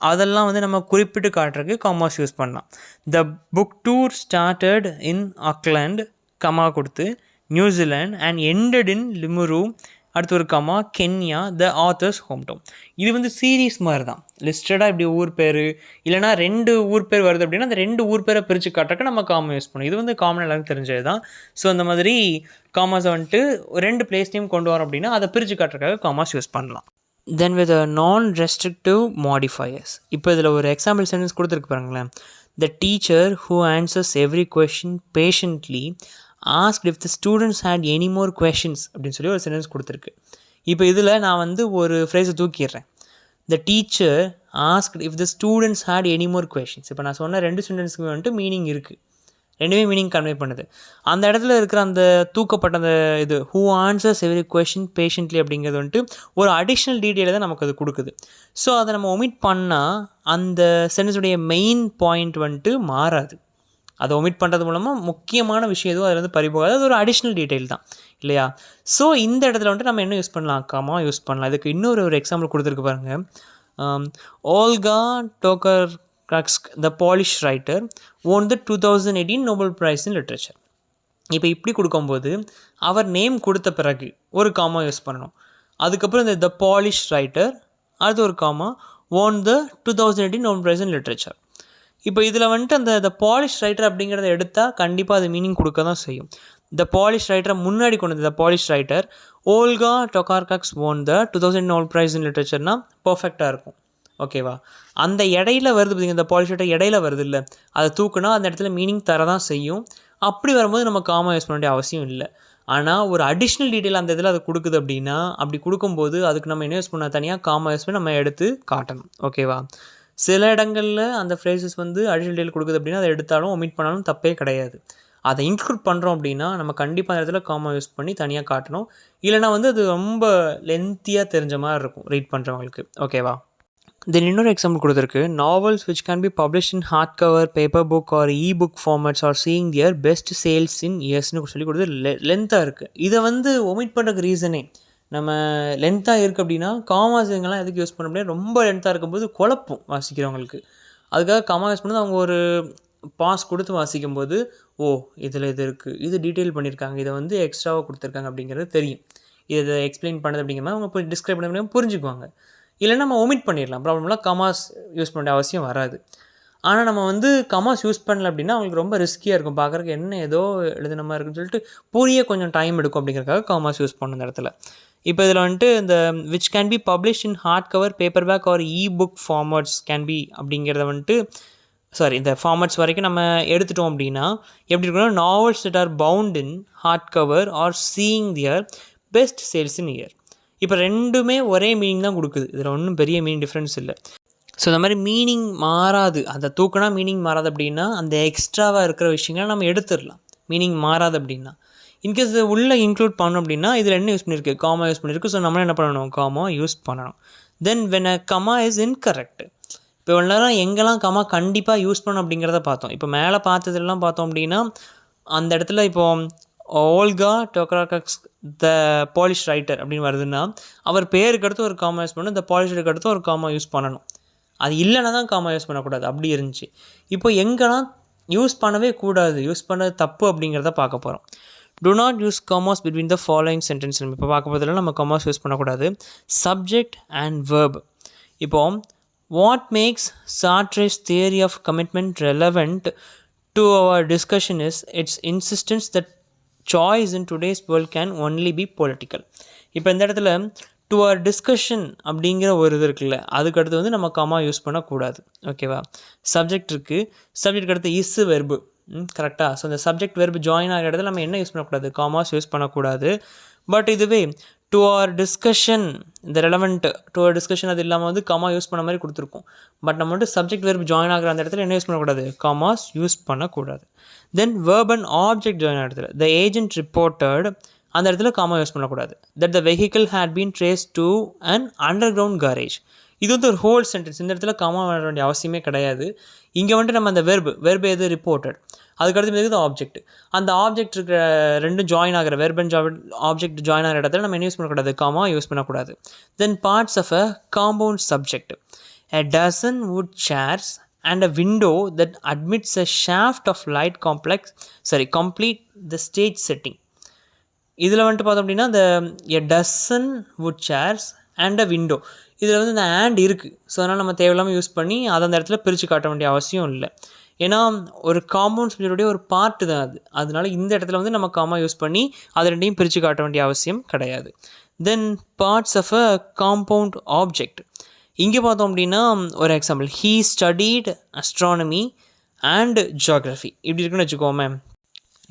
அதெல்லாம் நம்ம குறிப்பிட்டு காட்டுறதுக்கு காமாஸ் யூஸ் பண்ணலாம். The book tour started in Auckland comma கொடுத்து நியூசிலாண்ட் அண்ட் எண்டட் இன் லிமுரு, அடுத்து ஒரு கமா கென்யா, த ஆத்தர்ஸ் ஹோம் டவுன். இது சீரீஸ் மாதிரி தான், லிஸ்டடாக இப்படி ஊர் பேர் இல்லைனா 2 ஊர் பேர் வருது அப்படின்னா அந்த 2 ஊர் பேரை பிரித்து காட்டுறக்கு நம்ம காமா யூஸ் பண்ணோம். இது காமன் எல்லாருக்கும் தெரிஞ்சது தான். ஸோ அந்த மாதிரி காமாஸை 2 பிளேஸ்லையும் கொண்டு வரோம் அப்படின்னா அதை பிரித்து காட்டுறதுக்காக காமாஸ் யூஸ் பண்ணலாம். தென் வித் non-restrictive modifiers, இப்போ இதில் ஒரு எக்ஸாம்பிள் சென்டென்ஸ் கொடுத்துருக்கு பாருங்களேன். The teacher who answers every question patiently asked if the students had any more questions அப்படின்னு சொல்லி ஒரு சென்டென்ஸ் கொடுத்துருக்கு. இப்போ இதில் நான் ஒரு ஃப்ரேஸை தூக்கிடுறேன். The teacher asked if the students had any more questions. இப்போ நான் சொன்ன 2 சென்டென்ஸுக்கு மீனிங் இருக்குது. ரெண்டுமே மீனிங் கன்வே பண்ணுது. அந்த இடத்துல இருக்கிற அந்த தூக்கப்பட்ட அந்த இது who answers every question patiently அப்படிங்கிறது வந்துட்டு ஒரு அடிஷ்னல் டீட்டெயிலை தான் நமக்கு அது கொடுக்குது. ஸோ அதை நம்ம ஒமிட் பண்ணால் அந்த சென்டென்ஸுடைய மெயின் பாயிண்ட் வந்துட்டு மாறாது. அதை ஒமிட் பண்ணுறது மூலமாக முக்கியமான விஷயம் எதுவும் அதில் வந்து பறிபோகாது. அது ஒரு அடிஷ்னல் டீட்டெயில் தான் இல்லையா? ஸோ இந்த இடத்துல வந்துட்டு நம்ம என்ன யூஸ் பண்ணலாம், காமா யூஸ் பண்ணலாம். இதுக்கு இன்னொரு எக்ஸாம்பிள் கொடுத்துருக்கு பாருங்கள். Olga Tokarczuk the Polish writer won the 2018 Nobel prize in literature. இப்போ இப்படி கொடுக்கும்போது அவர் நேம் கொடுத்த பிறகு ஒரு காமா யூஸ் பண்ணணும். அதுக்கப்புறம் இந்த த பாலிஷ் ரைட்டர், அது ஒரு comma, won the 2018 Nobel prize in literature. இப்போ இதில் வந்துட்டு அந்த த பாலிஷ் ரைட்டர் அப்படிங்கிறத எடுத்தால் கண்டிப்பாக அது மீனிங் கொடுக்க தான் செய்யும். த பாலிஷ் ரைட்டரை முன்னாடி கொண்டு வந்து the Polish writer Olga Tokarczuk won the 2018 Nobel prize in லிட்ரேச்சர்னால் பர்ஃபெக்டாக இருக்கும். ஓகேவா? அந்த இடையில வருது பார்த்திங்க, இந்த பாலிஷ் ரைட்டர் இடையில வருது இல்லை, அதை தூக்குனா அந்த இடத்துல மீனிங் தரதான் செய்யும். அப்படி வரும்போது நம்ம காமா யூஸ் பண்ண வேண்டிய அவசியம் இல்லை. ஆனால் ஒரு அடிஷ்னல் டீட்டெயில் அந்த இதில் அது கொடுக்குது அப்படின்னா, அப்படி கொடுக்கும்போது அதுக்கு நம்ம என்ன யூஸ் பண்ண, தனியாக காமா யூஸ் பண்ணி நம்ம எடுத்து காட்டணும். ஓகேவா? சில இடங்களில் அந்த ஃப்ரேசஸ் வந்து அடிஷ்னல் டீட்டெயில் கொடுக்குது அப்படின்னா அதை எடுத்தாலும் ஒமிட் பண்ணாலும் தப்பே கிடையாது. அதை இன்க்ளூட் பண்ணுறோம் அப்படின்னா நம்ம கண்டிப்பாக அந்த இடத்துல காமா யூஸ் பண்ணி தனியாக காட்டணும். இல்லைனா வந்து அது ரொம்ப லென்த்தியாக தெரிஞ்ச மாதிரி இருக்கும் ரீட் பண்ணுறவங்களுக்கு. ஓகேவா? தென் இன்னொரு எக்ஸாம்பிள் கொடுத்துருக்கு. Novels which can be publish in hard cover, paper book or ebook formats are seeing their best sales in இயர்ஸ்னு சொல்லி கொடுத்து லென்த்தாக இருக்குது. இதை வந்து ஒமிட் பண்ணுறதுக்கு ரீசனே, நம்ம லென்த்தாக இருக்குது அப்படின்னா காமாஸ் இதெல்லாம் எதுக்கு யூஸ் பண்ண முடியாது, ரொம்ப லென்த்தாக இருக்கும்போது குழப்பம் வாசிக்கிறவங்களுக்கு. அதுக்காக காமா யூஸ் பண்ணது அவங்க ஒரு பாஸ் கொடுத்து வாசிக்கும்போது ஓ இதில் இது இருக்குது, இது டீட்டெயில் பண்ணியிருக்காங்க, இதை வந்து எக்ஸ்ட்ராவாக கொடுத்துருக்காங்க அப்படிங்கிறது தெரியும். இதை எக்ஸ்பிளைன் பண்ணது அப்படிங்கிற மாதிரி அவங்க போய் டிஸ்கிரைப் பண்ண முடியாமல் புரிஞ்சுக்குவாங்க. இல்லைன்னா நம்ம ஒமிட் பண்ணிடலாம், ப்ராப்ளம்லாம் கமாஸ் யூஸ் பண்ண அவசியம் வராது. ஆனால் நம்ம வந்து கமாஸ் யூஸ் பண்ணல அப்படின்னா அவங்களுக்கு ரொம்ப ரிஸ்கியாக இருக்கும், பார்க்குறதுக்கு என்ன ஏதோ எழுதுன மாதிரி இருக்குன்னு சொல்லிட்டு புரிய கொஞ்சம் டைம் எடுக்கும். அப்படிங்கிறதுக்காக காமாஸ் யூஸ் பண்ண இந்த இடத்துல. இப்போ இதில் வந்துட்டு இந்த which can be publish in hard cover, paper back or ebook formats can be அப்படிங்கிறத வந்துட்டு இந்த ஃபார்மேட்ஸ் வரைக்கும் நம்ம எடுத்துட்டோம் அப்படின்னா எப்படி இருக்கணும், novels that are bound in hard cover are seeing their best sales in year. இப்போ ரெண்டுமே ஒரே மீனிங் தான் கொடுக்குது, இதில் ஒன்றும் பெரிய மீனிங் டிஃப்ரென்ஸ் இல்லை. ஸோ இந்த மாதிரி மீனிங் மாறாது, அதை தூக்கினா மீனிங் மாறாது அப்படின்னா அந்த எக்ஸ்ட்ராவாக இருக்கிற விஷயங்களை நம்ம எடுத்துடலாம். மீனிங் மாறாது அப்படின்னா இன்கேஸ் இது உள்ளே இன்க்ளூட் பண்ணோம் அப்படின்னா இதில் என்ன யூஸ் பண்ணியிருக்கு, காமா யூஸ் பண்ணியிருக்கு. ஸோ நம்மளும் என்ன பண்ணணும், காமா யூஸ் பண்ணணும். Then when a comma is incorrect. இப்போ இவ்வளோ நேரம் எங்கெல்லாம் கமா கண்டிப்பாக யூஸ் பண்ணணும் அப்படிங்கிறத பார்த்தோம். இப்போ மேலே பார்த்ததுலாம் பார்த்தோம் அப்படின்னா அந்த இடத்துல இப்போது ஓல்கா டோக்கார்காக்ஸ் த பாலிஷ் ரைட்டர் அப்படின்னு வருதுன்னா அவர் பேருக்கு அடுத்து ஒரு காமா யூஸ் பண்ணணும், த பாலிஷ் ரைட்டருக்கு அடுத்து ஒரு காமா யூஸ் பண்ணணும். அது இல்லைன்னா தான் காமா யூஸ் பண்ணக்கூடாது, அப்படி இருந்துச்சு. இப்போ எங்கெல்லாம் யூஸ் பண்ணவே கூடாது, யூஸ் பண்ணது தப்பு அப்படிங்கிறத பார்க்க போகிறோம். do not use commas between the following sentence. இப்போ பார்க்க போதில் நம்ம commas யூஸ் பண்ணக்கூடாது. subject and verb. இப்போ what makes Sartre's theory of commitment relevant to our discussion is its insistence that choice in today's world can only be political. இப்போ இந்த இடத்துல to our discussion அப்படிங்கிற ஒரு இது இருக்குல்ல, அதுக்கு அடுத்து வந்து நம்ம கமா யூஸ் பண்ணக்கூடாது. ஓகேவா? சப்ஜெக்ட் இருக்குது, சப்ஜெக்ட் அடுத்து இஸ் வெர்பு, கரெக்டாக? ஸோ இந்த சப்ஜெக்ட் வெர்பு ஜாயின் ஆகிற இடத்துல நம்ம என்ன யூஸ் பண்ணக்கூடாது, காமாஸ் யூஸ் பண்ணக்கூடாது. பட் இதுவே டு அவர் டிஸ்கஷன், இந்த ரெலவெண்ட் டு அவர் டிஸ்கஷன் அது இல்லாமல் வந்து கமா யூஸ் பண்ண மாதிரி கொடுத்துருக்கோம். பட் நம்ம வந்து சப்ஜெக்ட் வெர்பு ஜாயின் ஆகிற அந்த இடத்துல என்ன யூஸ் பண்ணக்கூடாது, காமாஸ் யூஸ் பண்ணக்கூடாது. Then verb and object join ஆகிற இடத்துல த ஏஜென்ட் ரிப்போர்ட்டட், அந்த இடத்துல காமா யூஸ் பண்ணக்கூடாது. That the vehicle had been traced to and underground garage. இது வந்து ஒரு ஹோல் சென்டென்ஸ், இந்த இடத்துல காமா வர வேண்டிய அவசியமே கிடையாது. இங்கே வந்துட்டு நம்ம அந்த வெர்பு எது ரிப்போர்ட்டட், அதுக்கடுத்து இருக்குது ஆப்ஜெக்ட். அந்த ஆப்ஜெக்ட் இருக்கிற ரெண்டும் ஜாயின் ஆகிற வெர்ப் அண்ட் ஆப்ஜெக்ட் ஜாயின் ஆகிற இடத்துல நம்ம என்ன யூஸ் பண்ணக்கூடாது, காமா யூஸ் பண்ணக்கூடாது. Then parts of a compound subject, a dozen wood chairs and a window that admits a shaft of light complete the stage setting. இதில் வந்துட்டு பார்த்தோம் அப்படின்னா இந்த a dozen wood chairs and a window, இதில் வந்து இந்த and இருக்குது. So அதனால் நம்ம தேவையில்லாமல் யூஸ் பண்ணி அதை அந்த இடத்துல பிரித்து காட்ட வேண்டிய அவசியம் இல்லை. ஏன்னா ஒரு காம்பவுண்ட் சப்ஜெக்டுடைய ஒரு பார்ட்டு தான் அது, அதனால இந்த இடத்துல வந்து நம்ம காமா யூஸ் பண்ணி அதை ரெண்டையும் பிரித்து காட்ட வேண்டிய அவசியம் கிடையாது. Then parts of a compound object, இங்கே பார்த்தோம் அப்படின்னா ஒரு example, he studied astronomy and geography இப்படி இருக்குன்னு வச்சுக்கோமே.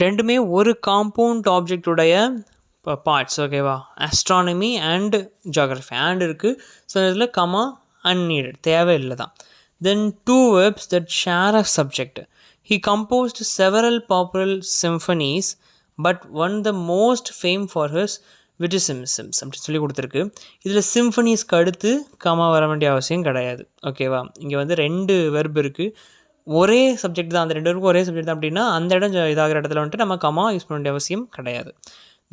ரெண்டுமே ஒரு காம்பவுண்ட் ஆப்ஜெக்டுடைய பார்ட்ஸ். ஓகேவா? அஸ்ட்ரானமி அண்ட் ஜியோகிராஃபி அண்ட் இருக்குது. ஸோ இதில் கமா அன்நீடட், தேவையில்லை தான். Then two verbs that share a subject, He composed several popular symphonies but won the most fame for his witticisms அப்படின்னு சொல்லி கொடுத்துருக்கு. இதில் சிம்ஃபனிஸ்க்கு அடுத்து கமா வர வேண்டிய அவசியம் கிடையாது. ஓகேவா? இங்கே வந்து 2 வெர்ப் இருக்குது, ஒரே சப்ஜெக்ட் தான், அந்த 2 பேருக்கும் ஒரே சப்ஜெக்ட் தான். அப்படின்னா அந்த இடம் இதாகிற இடத்துல வந்துட்டு நம்ம கமா யூஸ் பண்ண வேண்டிய அவசியம் கிடையாது.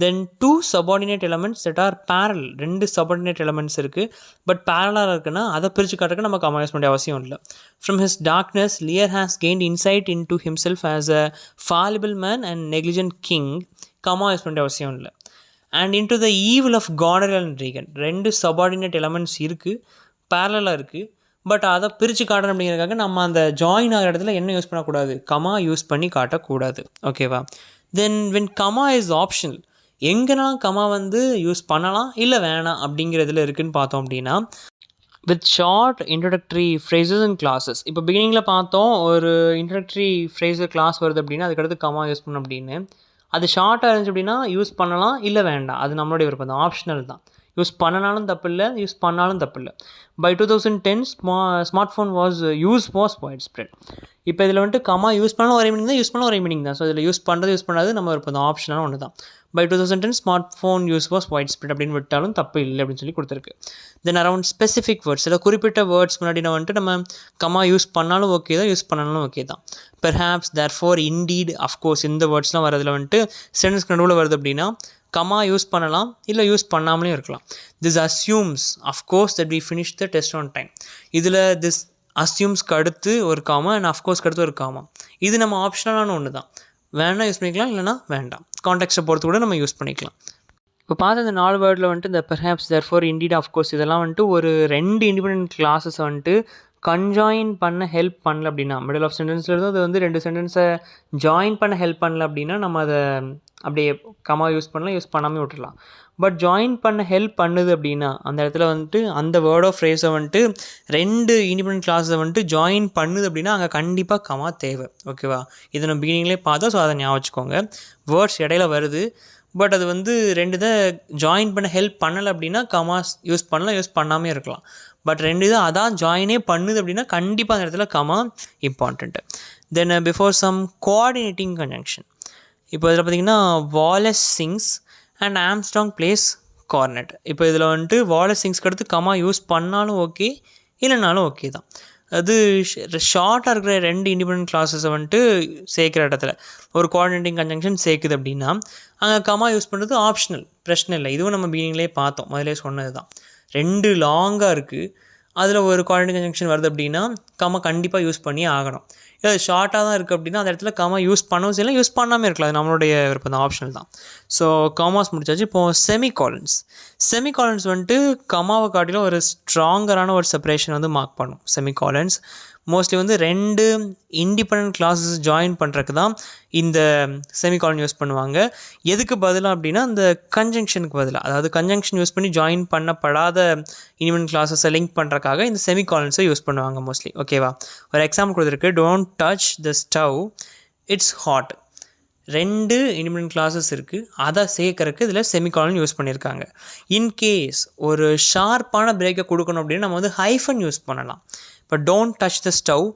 தென் 2 subordinate elements that are parallel. 2 subordinate elements இருக்குது, பட் பேரலாக இருக்குன்னா அதை பிரித்து காட்டுறதுக்கு நம்ம கமா யூஸ் பண்ண வேண்டிய அவசியம் இல்லை. From his darkness, Lear has gained insight into himself as a fallible man and negligent king. Comma use பண்ண வேண்டிய அவசியம் இல்லை. And into the evil of corner and Reagan. 2 subordinate elements இருக்குது, பேரலாக இருக்குது, பட் அதை பிரித்து காட்டணும் அப்படிங்கிறதுக்காக நம்ம அந்த ஜாயின் ஆகிற இடத்துல என்ன யூஸ் பண்ணக்கூடாது, கமா யூஸ் பண்ணி காட்டக்கூடாது. ஓகேவா? Then when comma is optional, எங்கன்னா கமா வந்து யூஸ் பண்ணலாம் இல்லை வேணாம் அப்படிங்கிறதுல இருக்குதுன்னு பார்த்தோம் அப்படின்னா, with short introductory phrases and classes. இப்போ பிகினிங்கில் பார்த்தோம், ஒரு இன்ட்ரடக்டரி ஃப்ரேஸர் கிளாஸ் வருது அப்படின்னா அதுக்கடுத்து கமா யூஸ் பண்ணணும் அப்படின்னு. அது ஷார்ட்டாக இருந்துச்சு அப்படின்னா யூஸ் பண்ணலாம் இல்லை வேண்டாம், அது நம்மளுடைய விருப்பம் தான், ஆப்ஷனல் தான். யூஸ் பண்ணனாலும் தப்பு இல்லை, யூஸ் பண்ணாலும் தப்பு இல்லை. By 2010 smartphone was widespread. இப்போ இதில் வந்துட்டு கமா யூஸ் பண்ணாலும் ஒரே மீனிங் தான், யூஸ் பண்ணாலும் ஒரே மீனிங் தான். ஸோ இதில் யூஸ் பண்ணுறது யூஸ் பண்ணாது நம்ம விருப்பம் தான், ஆப்ஷனாலும் ஒன்று தான். By 2010 smartphone use was widespread அப்படின்னு விட்டாலும் தப்பு இல்லை அப்படின்னு சொல்லி கொடுத்துருக்கு. தென் அரவுண்ட் ஸ்பெசிஃபிக் வேர்ட்ஸ், சில குறிப்பிட்ட வேர்ட்ஸ் முன்னாடி வந்துட்டு நம்ம கமா யூஸ் பண்ணாலும் ஓகே தான், யூஸ் பண்ணாலும் ஓகே தான். பெர்ஹாப்ஸ், தேர்ஃபோர், இண்டீட், அஃப்கோர்ஸ் இந்த வேர்ட்ஸ்லாம் வரதில் வந்துட்டு சென்டென்ஸ் நடுவில் வருது அப்படின்னா கமா யூஸ் பண்ணலாம் இல்லை யூஸ் பண்ணாமலேயும் இருக்கலாம். This assumes of course that we finish the test on time. இதில் திஸ் அஸ்யூம்ஸ்க்கு அடுத்து ஒரு காமா அண்ட் அஃப்கோர்ஸ்க்கு அடுத்து ஒரு காமா. இது நம்ம ஆப்ஷனலான ஒன்று தான், வேணால் யூஸ் பண்ணிக்கலாம், இல்லைனா வேண்டாம். கான்டெக்ஸ்ட்டை பொறுத்து கூட நம்ம யூஸ் பண்ணிக்கலாம். இப்போ பார்த்து இந்த 4 வேர்டில் வந்துட்டு இந்த பெர்ஹாப்ஸ், தேர்ஃபோர், இண்டீட், அஃப்கோர்ஸ் இதெல்லாம் வந்துட்டு ஒரு 2 இண்டிபெண்டன்ட் கிளாஸஸ் வந்துட்டு கன்ஜாயின் பண்ண ஹெல்ப் பண்ணல அப்படின்னா, மிடில் ஆஃப் சென்டென்ஸில் இருந்து அது வந்து 2 சென்டென்ஸை ஜாயின் பண்ண ஹெல்ப் பண்ணல அப்படின்னா நம்ம அதை அப்படியே கமா யூஸ் பண்ணலாம், யூஸ் பண்ணாமல் விட்டுடலாம். பட் ஜாயின் பண்ண ஹெல்ப் பண்ணுது அப்படின்னா அந்த இடத்துல வந்துட்டு அந்த வேர்ட் ஆஃப் ஃப்ரேஸை வந்துட்டு 2 இண்டிபெண்டன்ட் கிளாஸை வந்துட்டு ஜாயின் பண்ணுது அப்படின்னா அங்கே கண்டிப்பாக கமா தேவை. ஓகேவா? இதை நம்ம பிகினிங்லேயே பார்த்தோம். ஸோ அதை ஞாபகம் வச்சுக்கோங்க. வேர்ட்ஸ் இடையில வருது, பட் அது வந்து 2 இதை ஜாயின் பண்ண ஹெல்ப் பண்ணலை அப்படின்னா கமாஸ் யூஸ் பண்ணலாம், யூஸ் பண்ணாமே இருக்கலாம். பட் 2 இதை அதான் ஜாயினே பண்ணுது அப்படின்னா கண்டிப்பாக அந்த இடத்துல comma important. Then before some coordinating conjunction. இப்போ இதில் பார்த்திங்கன்னா Wallace sings and Armstrong plays cornet. இப்போ இதில் வந்துட்டு வாலஸ் சிங்ஸ்க்கு அடுத்து கமா யூஸ் பண்ணாலும் ஓகே, இல்லைனாலும் ஓகே தான். அது ஷார்ட்டாக இருக்கிற 2 இண்டிபெண்டன்ட் கிளாஸஸை வந்துட்டு சேர்க்குற இடத்துல ஒரு கோஆர்டினேட்டிங் கன்ஜங்ஷன் சேர்க்குது அப்படின்னா அங்கே கமா யூஸ் பண்ணுறது ஆப்ஷனல், பிரச்சனை இல்லை. இதுவும் நம்ம பிகினிங்லேயே பார்த்தோம், முதலே சொன்னது தான். 2 லாங்காக இருக்குது, அதில் ஒரு கோஆர்டினேட்டிங் கன்ஜங்ஷன் வருது அப்படின்னா கமா கண்டிப்பாக யூஸ் பண்ணி ஆகணும். இது ஷார்ட்டாக தான் இருக்குது அப்படின்னா அந்த இடத்துல கமா யூஸ் பண்ணவும் செய்யலாம், யூஸ் பண்ணாமல் இருக்கலாம், அது நம்மளுடைய விருப்பம் தான், ஆப்ஷனல் தான். ஸோ கமாஸ் முடிச்சாச்சு. இப்போது செமிகாலன்ஸ் வந்துட்டு கமாவை காட்டிலும் ஒரு ஸ்ட்ராங்கரான ஒரு செப்பரேஷன் வந்து மார்க் பண்ணும். செமிகாலன்ஸ் மோஸ்ட்லி வந்து 2 இண்டிபெண்டன்ட் கிளாஸஸ் ஜாயின் பண்ணுறதுக்கு தான் இந்த செமிகாலன் யூஸ் பண்ணுவாங்க. எதுக்கு பதிலாக அப்படின்னா இந்த கன்ஜங்ஷனுக்கு பதிலாக, அதாவது கன்ஜங்ஷன் யூஸ் பண்ணி ஜாயின் பண்ணப்படாத இண்டிபெண்டன்ட் கிளாஸஸை லிங்க் பண்ணுறதுக்காக இந்த செமிகாலன்ஸை யூஸ் பண்ணுவாங்க மோஸ்ட்லி. ஓகேவா? ஒரு எக்ஸாம்பிள் கொடுத்துருக்கு, don't touch the stove, it's hot. 2 independent classes இருக்குது, அதை சேர்க்கறதுக்கு இதில் செமிகாலன் யூஸ் பண்ணியிருக்காங்க. இன்கேஸ் ஒரு ஷார்ப்பான பிரேக்கை கொடுக்கணும் அப்படின்னு நம்ம வந்து ஹைஃபன் யூஸ் பண்ணலாம். இப்போ don't touch the stove,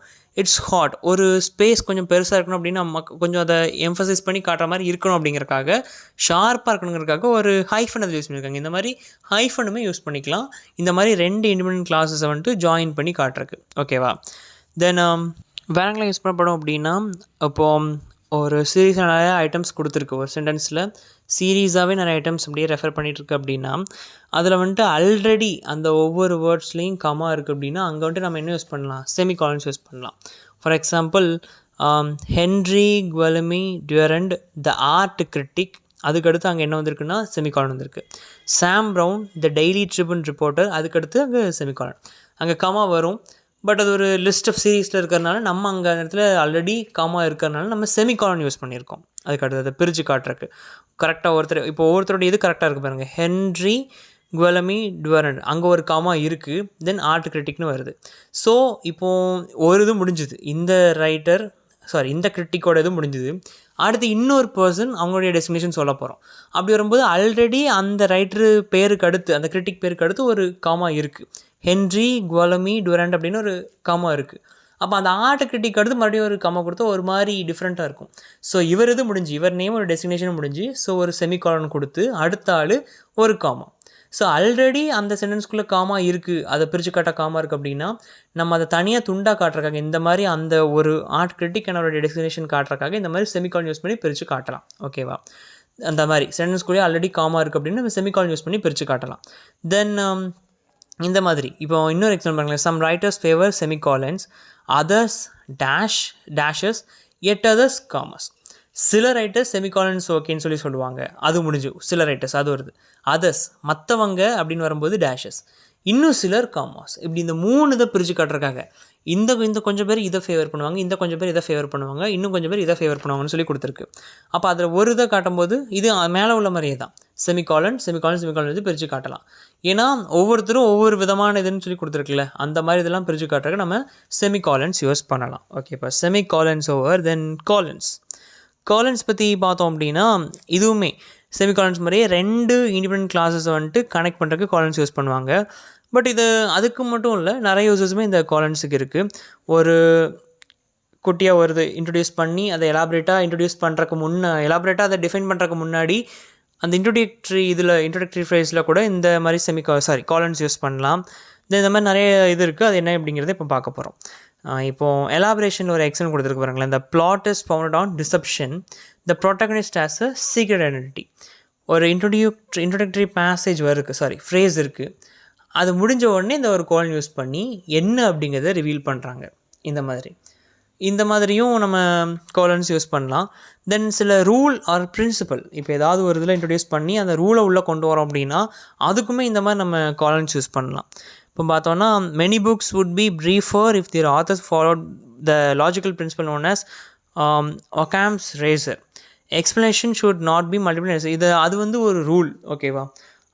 it's hot. ஒரு ஸ்பேஸ் கொஞ்சம் பெருசாக இருக்கணும் அப்படின்னா கொஞ்சம் அதை எம்ஃபசைஸ் பண்ணி காட்டுற மாதிரி இருக்கணும் அப்படிங்கிறக்காக, ஷார்ப்பாக இருக்கணுங்கிறதுக்காக ஒரு ஹைஃபன் அதை யூஸ் பண்ணியிருக்காங்க. இந்த மாதிரி ஹைஃபனுமே யூஸ் பண்ணிக்கலாம் இந்த மாதிரி 2 இண்டிபெண்டன்ட் கிளாஸஸை வந்துட்டு ஜாயின் பண்ணி காட்டுறதுக்கு. ஓகேவா? தென் வேறங்களாம் யூஸ் பண்ணப்படும் அப்படின்னா, இப்போது ஒரு சீரீஸாக நிறைய ஐட்டம்ஸ் கொடுத்துருக்கு, ஒரு சென்டென்ஸில் சீரீஸாகவே நிறைய ஐட்டம்ஸ் அப்படியே ரெஃபர் பண்ணிகிட்ருக்கு அப்படின்னா அதில் வந்துட்டு ஆல்ரெடி அந்த ஒவ்வொரு வேர்ட்ஸ்லேயும் கமா இருக்குது அப்படின்னா அங்கே வந்துட்டு நம்ம என்ன யூஸ் பண்ணலாம், செமிகாலன்ஸ் யூஸ் பண்ணலாம். For example, Henry Quelamy Durand the art critic, அதுக்கடுத்து அங்கே என்ன வந்திருக்குன்னா செமிகாலன் வந்திருக்கு. Sam Brown the daily Tribune reporter, அதுக்கடுத்து அங்கே செமிகாலன். அங்கே கமா வரும், பட் அது ஒரு லிஸ்ட் ஆஃப் சீரீஸில் இருக்கிறனால நம்ம அங்கே அந்த இடத்துல ஆல்ரெடி காமா இருக்கிறனால நம்ம செமிகாலன் யூஸ் பண்ணியிருக்கோம். அதுக்கு அடுத்தது பிரித்து காட்டுறக்கு கரெக்டாக இப்போ ஒவ்வொருத்தரோட இது கரெக்டாக இருக்குது பாருங்கள். ஹென்ரி குவெலமி டியூரண்ட், அங்கே ஒரு காமா இருக்குது, தென் ஆர்ட் கிரிட்டிக்னு வருது. ஸோ இப்போது ஒரு இது முடிஞ்சுது, இந்த கிரிட்டிக்கோட இது முடிஞ்சுது. அடுத்து இன்னொரு பர்சன் அவங்களுடைய டெஸ்டினேஷன் சொல்ல போகிறோம். அப்படி வரும்போது ஆல்ரெடி அந்த ரைட்டரு பேருக்கு அடுத்து, அந்த கிரிட்டிக் பேருக்கு அடுத்து ஒரு காமா இருக்குது. ஹென்ரி குவெலமி டியூரண்ட் அப்படின்னு ஒரு காமா இருக்குது. அப்போ அந்த ஆர்ட் கிரிட்டிக் அடுத்து மறுபடியும் ஒரு கம்மா கொடுத்தா ஒரு மாதிரி டிஃப்ரெண்ட்டாக இருக்கும். ஸோ இவர் இது முடிஞ்சு, இவர் நேம் ஒரு டெஸ்டினேஷன் முடிஞ்சு, ஸோ ஒரு செமிகாலன் கொடுத்து அடுத்த ஆள் ஒரு காமா. ஸோ ஆல்ரெடி அந்த சென்டென்ஸ்குள்ளே காமா இருக்குது, அதை பிரித்து காட்ட காமா இருக்குது அப்படின்னா நம்ம அதை தனியாக துண்டாக காட்டுறக்காக இந்த மாதிரி அந்த ஒரு ஆர்ட் கிரிட்டிக் என்னோட டெஸ்டினேஷன் காட்டுறக்காக இந்த மாதிரி செமிகாலன் யூஸ் பண்ணி பிரித்து காட்டலாம். ஓகேவா? அந்த மாதிரி சென்டென்ஸ்குள்ளே ஆல்ரெடி காமா இருக்குது அப்படின்னு நம்ம செமிகாலன் யூஸ் பண்ணி பிரித்து காட்டலாம். தென் இந்த மாதிரி இப்போ இன்னொரு எக்ஸாம்பிள் பாருங்களேன். Some writers favour semicolons, others dashes, and others commas. சில ரைட்டர்ஸ் செமிகாலன்ஸ் ஓகேன்னு சொல்லுவாங்க, அது முடிஞ்சு. சில ரைட்டர்ஸ் அது வருது. அதர்ஸ் மற்றவங்க அப்படின்னு வரும்போது டேஷஸ், இன்னும் சிலர் காமாஸ். இப்படி இந்த 3 இதை பிரித்து காட்டுறக்காக இந்த கொஞ்சம் பேர் இதை ஃபேவர் பண்ணுவாங்க, இந்த கொஞ்சம் பேர் இதை ஃபேவர் பண்ணுவாங்க, இன்னும் கொஞ்சம் பேர் இதை ஃபேவர் பண்ணுவாங்கன்னு சொல்லி கொடுத்துருக்கு. அப்போ அதில் ஒரு இதை காட்டும்போது இது மேலே உள்ள மாதிரியே தான் செமிகாலன் வந்து பிரித்து காட்டலாம். ஏன்னா ஒவ்வொருத்தரும் ஒவ்வொரு விதமான இதுன்னு சொல்லி கொடுத்துருக்குல்ல, அந்த மாதிரி இதெல்லாம் பிரித்து காட்டுறதுக்கு நம்ம செமிகாலன்ஸ் யூஸ் பண்ணலாம். ஓகே, இப்போ செமிகாலன்ஸ் ஓவர் தென் காலன்ஸ் பற்றி பார்த்தோம் அப்படின்னா இதுவுமே செமிகாலன்ஸ் மாதிரியே 2 இண்டிபெண்டன்ட் கிளாஸஸ் வந்துட்டு கனெக்ட் பண்ணுறதுக்கு காலன்ஸ் யூஸ் பண்ணுவாங்க. பட் இது அதுக்கு மட்டும் இல்லை, நிறைய யூசஸுமே இந்த காலன்ஸுக்கு இருக்குது. ஒரு குட்டியாக வருது இன்ட்ரடியூஸ் பண்ணி அதை எலாபரேட்டாக அதை டிஃபைன் பண்ணுறதுக்கு முன்னாடி அந்த இன்ட்ரோடக்டரி ஃப்ரேஸில் கூட இந்த மாதிரி காலன்ஸ் யூஸ் பண்ணலாம். இந்த மாதிரி நிறைய இது இருக்குது. அது என்ன அப்படிங்கிறத இப்போ பார்க்க போகிறோம். இப்போது எலாபரேஷன் ஒரு எக்ஸாம்பிள் கொடுத்துருக்கு பாருங்களேன். இந்த plot is founded on deception, the protagonist has a secret identity. ஒரு இன்ட்ரோடக்டரி ஃப்ரேஸ் இருக்குது. அது முடிஞ்ச உடனே இந்த ஒரு கோலன் யூஸ் பண்ணி என்ன அப்படிங்கிறத ரிவீல் பண்ணுறாங்க. இந்த மாதிரியும் நம்ம கோலன்ஸ் யூஸ் பண்ணலாம். தென் சில ரூல் ஆர் பிரின்சிபல், இப்போ ஏதாவது ஒரு இதில் இன்ட்ரடியூஸ் பண்ணி அந்த ரூலை உள்ளே கொண்டு வரோம் அப்படின்னா அதுக்குமே இந்த மாதிரி நம்ம கோலன்ஸ் யூஸ் பண்ணலாம். இப்போ பார்த்தோன்னா many books would be prefer if their authors followed the logical principle known as Occam's razor. Explanation should not be multiple. அது வந்து ஒரு ரூல். ஓகேவா?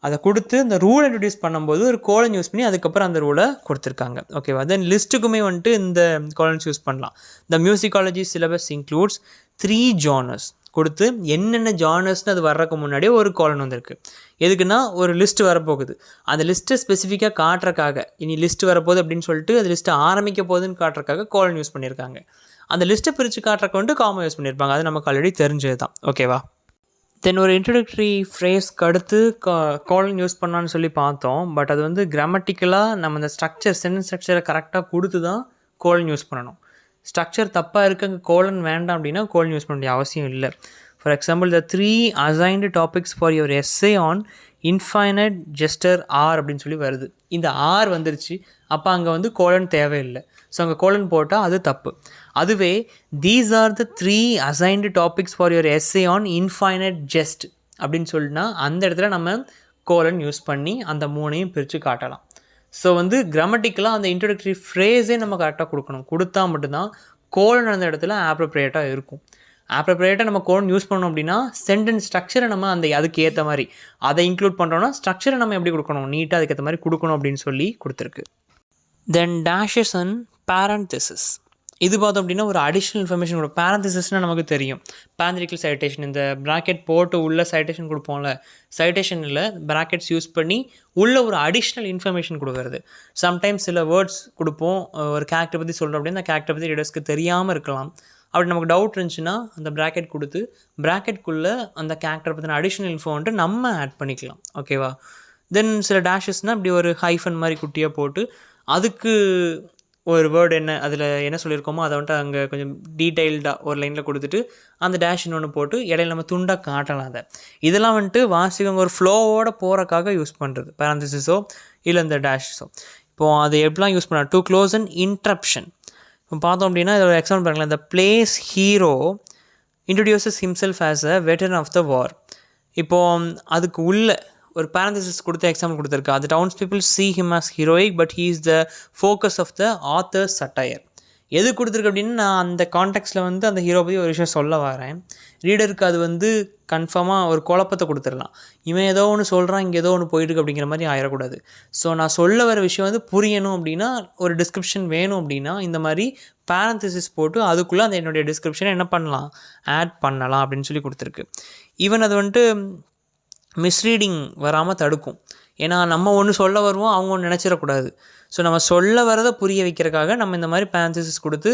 அதை கொடுத்து இந்த ரூல் இன்ட்ரடியூஸ் பண்ணும்போது ஒரு கோலன் யூஸ் பண்ணி அதுக்கப்புறம் அந்த ரூலை கொடுத்துருக்காங்க. ஓகேவா? தென் லிஸ்ட்டுக்குமே வந்துட்டு இந்த கோலன்ஸ் யூஸ் பண்ணலாம். த மியூசிக்காலஜி சிலபஸ் இன்க்ளூட்ஸ் 3 ஜானர்ஸ் கொடுத்து என்னென்ன ஜானர்ஸ்னு அது வர்றதுக்கு முன்னாடியே ஒரு கோலன் வந்திருக்கு. எதுக்குன்னா ஒரு லிஸ்ட்டு வரப்போகுது, அந்த லிஸ்ட்டை ஸ்பெசிஃபிக்காக காட்டுறக்காக, இனி லிஸ்ட்டு வரப்போகுது அப்படின்னு சொல்லிட்டு அது லிஸ்ட்டை ஆரம்பிக்க போகுதுன்னு காட்டுறக்காக கோலன் யூஸ் பண்ணியிருக்காங்க. அந்த லிஸ்ட்டை பிரித்து காட்டுறக்கு வந்துட்டு காமா யூஸ் பண்ணியிருப்பாங்க. அது நமக்கு ஆல்ரெடி தெரிஞ்சது தான். ஓகேவா? தென் ஒரு இன்ட்ரோடக்டரி ஃப்ரேஸ்க்கு அடுத்து கோலன் யூஸ் பண்ணான்னு சொல்லி பார்த்தோம். பட் அது வந்து கிராமட்டிக்கலாக நம்ம இந்த சென்டென்ஸ் ஸ்ட்ரக்சரை கரெக்டாக கொடுத்து தான் கோலன் யூஸ் பண்ணணும். ஸ்ட்ரக்சர் தப்பாக இருக்குது, அங்கே கோலன் வேண்டாம் அப்படின்னா கோலன் யூஸ் பண்ண வேண்டிய அவசியம் இல்லை. For example, the 3 assigned topics for your essay on infinite jester are அப்படின்னு சொல்லி வருது. இந்த ஆர் வந்துருச்சு, அப்போ அங்கே வந்து கோலன் தேவையில்லை. ஸோ அங்கே கோலன் போட்டால் அது தப்பு. அதுவே these are the 3 assigned topics for your essay on infinite just அப்படின்னு சொல்லினா அந்த இடத்துல நம்ம கோலன் யூஸ் பண்ணி அந்த 3ஐயும் பிரித்து காட்டலாம். ஸோ வந்து கிராமட்டிக்கலாக அந்த இன்ட்ரோடக்டரி ஃப்ரேஸே நம்ம கரெக்டாக கொடுத்தா மட்டும்தான் கோலன் அந்த இடத்துல ஆப்ரோப்ரியேட்டாக இருக்கும். ஆப்ரோப்ரியேட்டாக நம்ம கோலன் யூஸ் பண்ணோம் அப்படின்னா சென்டென்ஸ் ஸ்ட்ரக்சரை நம்ம அதுக்கு ஏற்ற மாதிரி அதை இன்க்ளூட் பண்ணுறோன்னா ஸ்ட்ரக்சரை நம்ம எப்படி கொடுக்கணும், நீட்டாக அதுக்கேற்ற மாதிரி கொடுக்கணும் அப்படின்னு சொல்லி கொடுத்துருக்கு. தென் டேஷஸ் அண்ட் பேரன்தசிஸ். இது பார்த்தோம் அப்படின்னா ஒரு அடிஷ்னல் இன்ஃபர்மேஷன் கொடுக்கும். பேரன்தசிஸ்னால் நமக்கு தெரியும், பேரன்டிக்கல் சைட்டேஷன், இந்த ப்ராக்கெட் போட்டு உள்ள சைட்டேஷன் கொடுப்போம்ல, சைட்டேஷனில் ப்ராக்கெட்ஸ் யூஸ் பண்ணி உள்ள ஒரு அடிஷ்னல் இன்ஃபர்மேஷன் கொடுக்குறது. சம்டைம்ஸ் சில வேர்ட்ஸ் கொடுப்போம், ஒரு கேரக்டர் பற்றி சொல்கிறோம் அப்படின்னா அந்த கேரக்டர் பற்றி ரீடர்ஸ்க்கு தெரியாமல் இருக்கலாம். அப்படி நமக்கு டவுட் இருந்துச்சுன்னா அந்த ப்ராக்கெட் கொடுத்து ப்ராக்கெட்குள்ளே அந்த கேரக்டர் பற்றின அடிஷ்னல் இன்ஃபோ வந்துட்டு நம்ம ஆட் பண்ணிக்கலாம். ஓகேவா? தென் சில டேஷஸ்னால் இப்படி ஒரு ஹைஃபன் மாதிரி குட்டியாக போட்டு அதுக்கு ஒரு வேர்டு அதில் என்ன சொல்லியிருக்கோமோ அதை வந்துட்டு அங்கே கொஞ்சம் டீட்டெயில்டாக ஒரு லைனில் கொடுத்துட்டு அந்த டேஷ் இன்னொன்று போட்டு இடையில நம்ம துண்டாக காட்டலாம். இதெல்லாம் வந்துட்டு வாசிக்கவங்க ஒரு ஃப்ளோவோடு போகிறக்காக யூஸ் பண்ணுறது, பேரந்தசிஸோ இல்லை இந்த டேஷஸோ. இப்போது அது எப்படிலாம் யூஸ் பண்ணலாம், டு க்ளோஸ் அண்ட் இன்ட்ரப்ஷன். இப்போ பார்த்தோம் அப்படின்னா இதோட எக்ஸாம்பிள் பாருங்களேன். இந்த play's hero introduces himself as a veteran of the war. இப்போது அதுக்கு உள்ள ஒரு பேரந்தசிஸ் கொடுத்து எக்ஸாம்பிள் கொடுத்துருக்கு. அது town's people see him as heroic but he is the focus of the author's satire. எது கொடுத்துருக்கு அப்படின்னா நான் அந்த கான்டெக்ஸ்டில் வந்து அந்த ஹீரோ பற்றி ஒரு விஷயம் சொல்ல வரேன். ரீடருக்கு அது வந்து கன்ஃபார்மாக ஒரு குழப்பத்தை கொடுத்துடலாம். இவன் ஏதோ ஒன்று சொல்கிறான், இங்கே ஏதோ ஒன்று போயிட்டுருக்கு அப்படிங்கிற மாதிரி ஆயிடக்கூடாது. ஸோ நான் சொல்ல வர விஷயம் வந்து புரியணும் அப்படின்னா, ஒரு டிஸ்கிரிப்ஷன் வேணும் அப்படின்னா இந்த மாதிரி பேரந்தசிஸ் போட்டு அதுக்குள்ளே அந்த என்னுடைய டிஸ்கிரிப்ஷனை என்ன பண்ணலாம், ஆட் பண்ணலாம் அப்படின்னு சொல்லி கொடுத்துருக்கு. ஈவன் அது வந்துட்டு மிஸ்ரீடிங் வராமல் தடுக்கும். ஏன்னா நம்ம ஒன்று சொல்ல வருவோம், அவங்க ஒன்று நினச்சிடக்கூடாது. ஸோ நம்ம சொல்ல வரதை புரிய வைக்கிறதுக்காக நம்ம இந்த மாதிரி பேரந்திசிஸ் கொடுத்து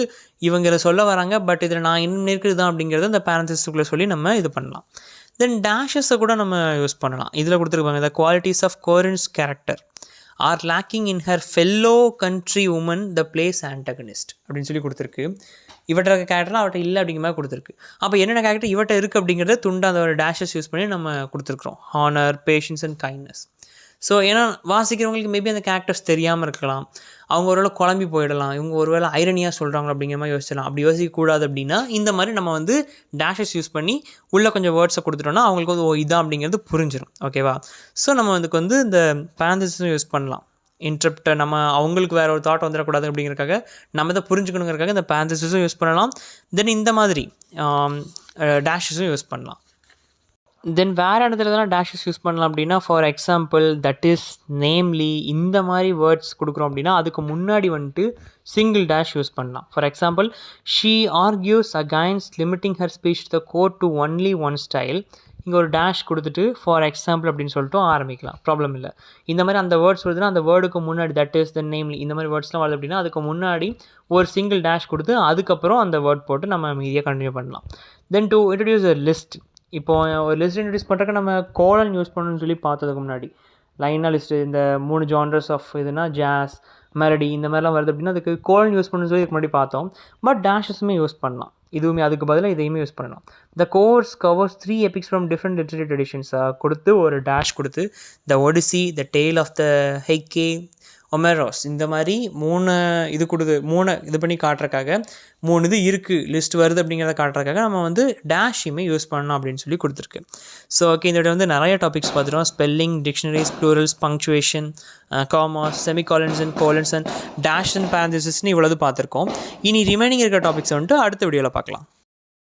இவங்க இதை சொல்ல வராங்க, பட் இதில் நான் இன்னும் இருக்குது தான் அப்படிங்கிறத இந்த பேரந்திசிஸ்க்குள்ளே சொல்லி நம்ம இது பண்ணலாம். தென் டேஷஸை கூட நம்ம யூஸ் பண்ணலாம். இதில் கொடுத்துருப்பாங்க, the qualities of Coren's character are lacking in her fellow country woman the play's antagonist அப்படின்னு சொல்லி கொடுத்துருக்கு. இவட்ட இருக்க கேரக்டர்லாம் அவட்ட இல்லை அப்படிங்கிற மாதிரி கொடுத்துருக்கு. அப்போ என்னென்ன கேரக்டர் இவட்ட இருக்குது அப்படிங்கிறத துண்டு அந்த ஒரு டேஷஸ் யூஸ் பண்ணி நம்ம கொடுத்துருக்குறோம். Honour, patience and kindness. So ஏன்னா வாசிக்கிறவங்களுக்கு மேபி அந்த கேரக்டர்ஸ் தெரியாமல் இருக்கலாம், அவங்க ஒருவேளை குழம்பி போயிடலாம், இவங்க ஒருவேளை ஐரனியாக சொல்கிறாங்க அப்படிங்கிற மாதிரி யோசிச்சலாம். அப்படி யோசிக்கக்கூடாது அப்படின்னா இந்த மாதிரி நம்ம வந்து டேஷஸ் யூஸ் பண்ணி உள்ளே கொஞ்சம் வேர்ட்ஸை கொடுத்துட்டோம்னா அவங்களுக்கு வந்து இதான் அப்படிங்கிறது புரிஞ்சிடும். ஓகேவா? ஸோ நம்ம அதுக்கு வந்து இந்த பேரந்திசிஸும் யூஸ் பண்ணலாம். இன்ட்ரப்டை நம்ம அவங்களுக்கு வேறு ஒரு தாட் வந்துடக்கூடாது அப்படிங்கிறக்காக நம்ம இதை புரிஞ்சுக்கணுங்கிறக்காக இந்த பேரந்திசிஸும் யூஸ் பண்ணலாம். தென் இந்த மாதிரி டேஷஸும் யூஸ் பண்ணலாம். தென் வேறு இடத்துல தான் டேஷஸ் யூஸ் பண்ணலாம் அப்படின்னா, for example that is, namely, இந்த மாதிரி வேர்ட்ஸ் கொடுக்குறோம் அப்படின்னா அதுக்கு முன்னாடி வந்துட்டு சிங்கிள் டேஷ் யூஸ் பண்ணலாம். For example, she argues against limiting her speech the court to only one style. இங்கே ஒரு டேஷ் கொடுத்துட்டு ஃபார் எக்ஸாம்பிள் அப்படின்னு சொல்லிட்டு ஆரம்பிக்கலாம், ப்ராப்ளம் இல்லை. இந்த மாதிரி அந்த வேர்ட்ஸ் வருதுன்னா அந்த வேர்டுக்கு முன்னாடி தட் இஸ், தென் நேம்லி, இந்த மாதிரி வேர்ட்ஸ்லாம் வருது அப்படின்னா அதுக்கு முன்னாடி ஒரு சிங்கிள் டேஷ் கொடுத்து அதுக்கப்புறம் அந்த வேர்ட் போட்டு நம்ம மீதியாக கண்டினியூ பண்ணலாம். Then to introduce a list. இப்போது ஒரு லிஸ்ட் இன்ட்ரடியூஸ் பண்ணுறதுக்கு நம்ம கோலன் யூஸ் பண்ணணும்னு சொல்லி பார்த்ததுக்கு முன்னாடி லைனாக லிஸ்ட்டு இந்த 3 ஜான்ரஸ் ஆஃப் இதுனா ஜாஸ், மெலடி இந்த மாதிரிலாம் வருது அப்படின்னா அதுக்கு கோலன் யூஸ் பண்ணணும்னு சொல்லி இதுக்கு முன்னாடி பார்த்தோம். பட் டேஷஸுமே யூஸ் பண்ணலாம். இதுவுமே அதுக்கு பதிலாக இதையுமே யூஸ் பண்ணலாம். The course covers 3 epics from different literary ட்ரெடிஷன்ஸாக கொடுத்து ஒரு டேஷ் கொடுத்து the Odyssey, the tale of the Heike, Omeros, இந்த மாதிரி 3 இது பண்ணி காட்டுறக்காக 3 இது இருக்குது, லிஸ்ட் வருது அப்படிங்கிறத காட்டுறக்காக நம்ம வந்து டேஷுமே யூஸ் பண்ணணும் அப்படின்னு சொல்லி கொடுத்துருக்கு. ஸோ ஓகே, இந்த வந்து நிறைய டாபிக்ஸ் பார்த்துட்டோம். Spelling, dictionaries, plurals, punctuation, commas, semicolons and colons and dash and பேரந்திசிஸ்னு இவ்வளவு பார்த்துருக்கோம். இனி ரிமைனிங் இருக்கிற டாபிக்ஸ் வந்துட்டு அடுத்த வீடியோவில் பார்க்கலாம்.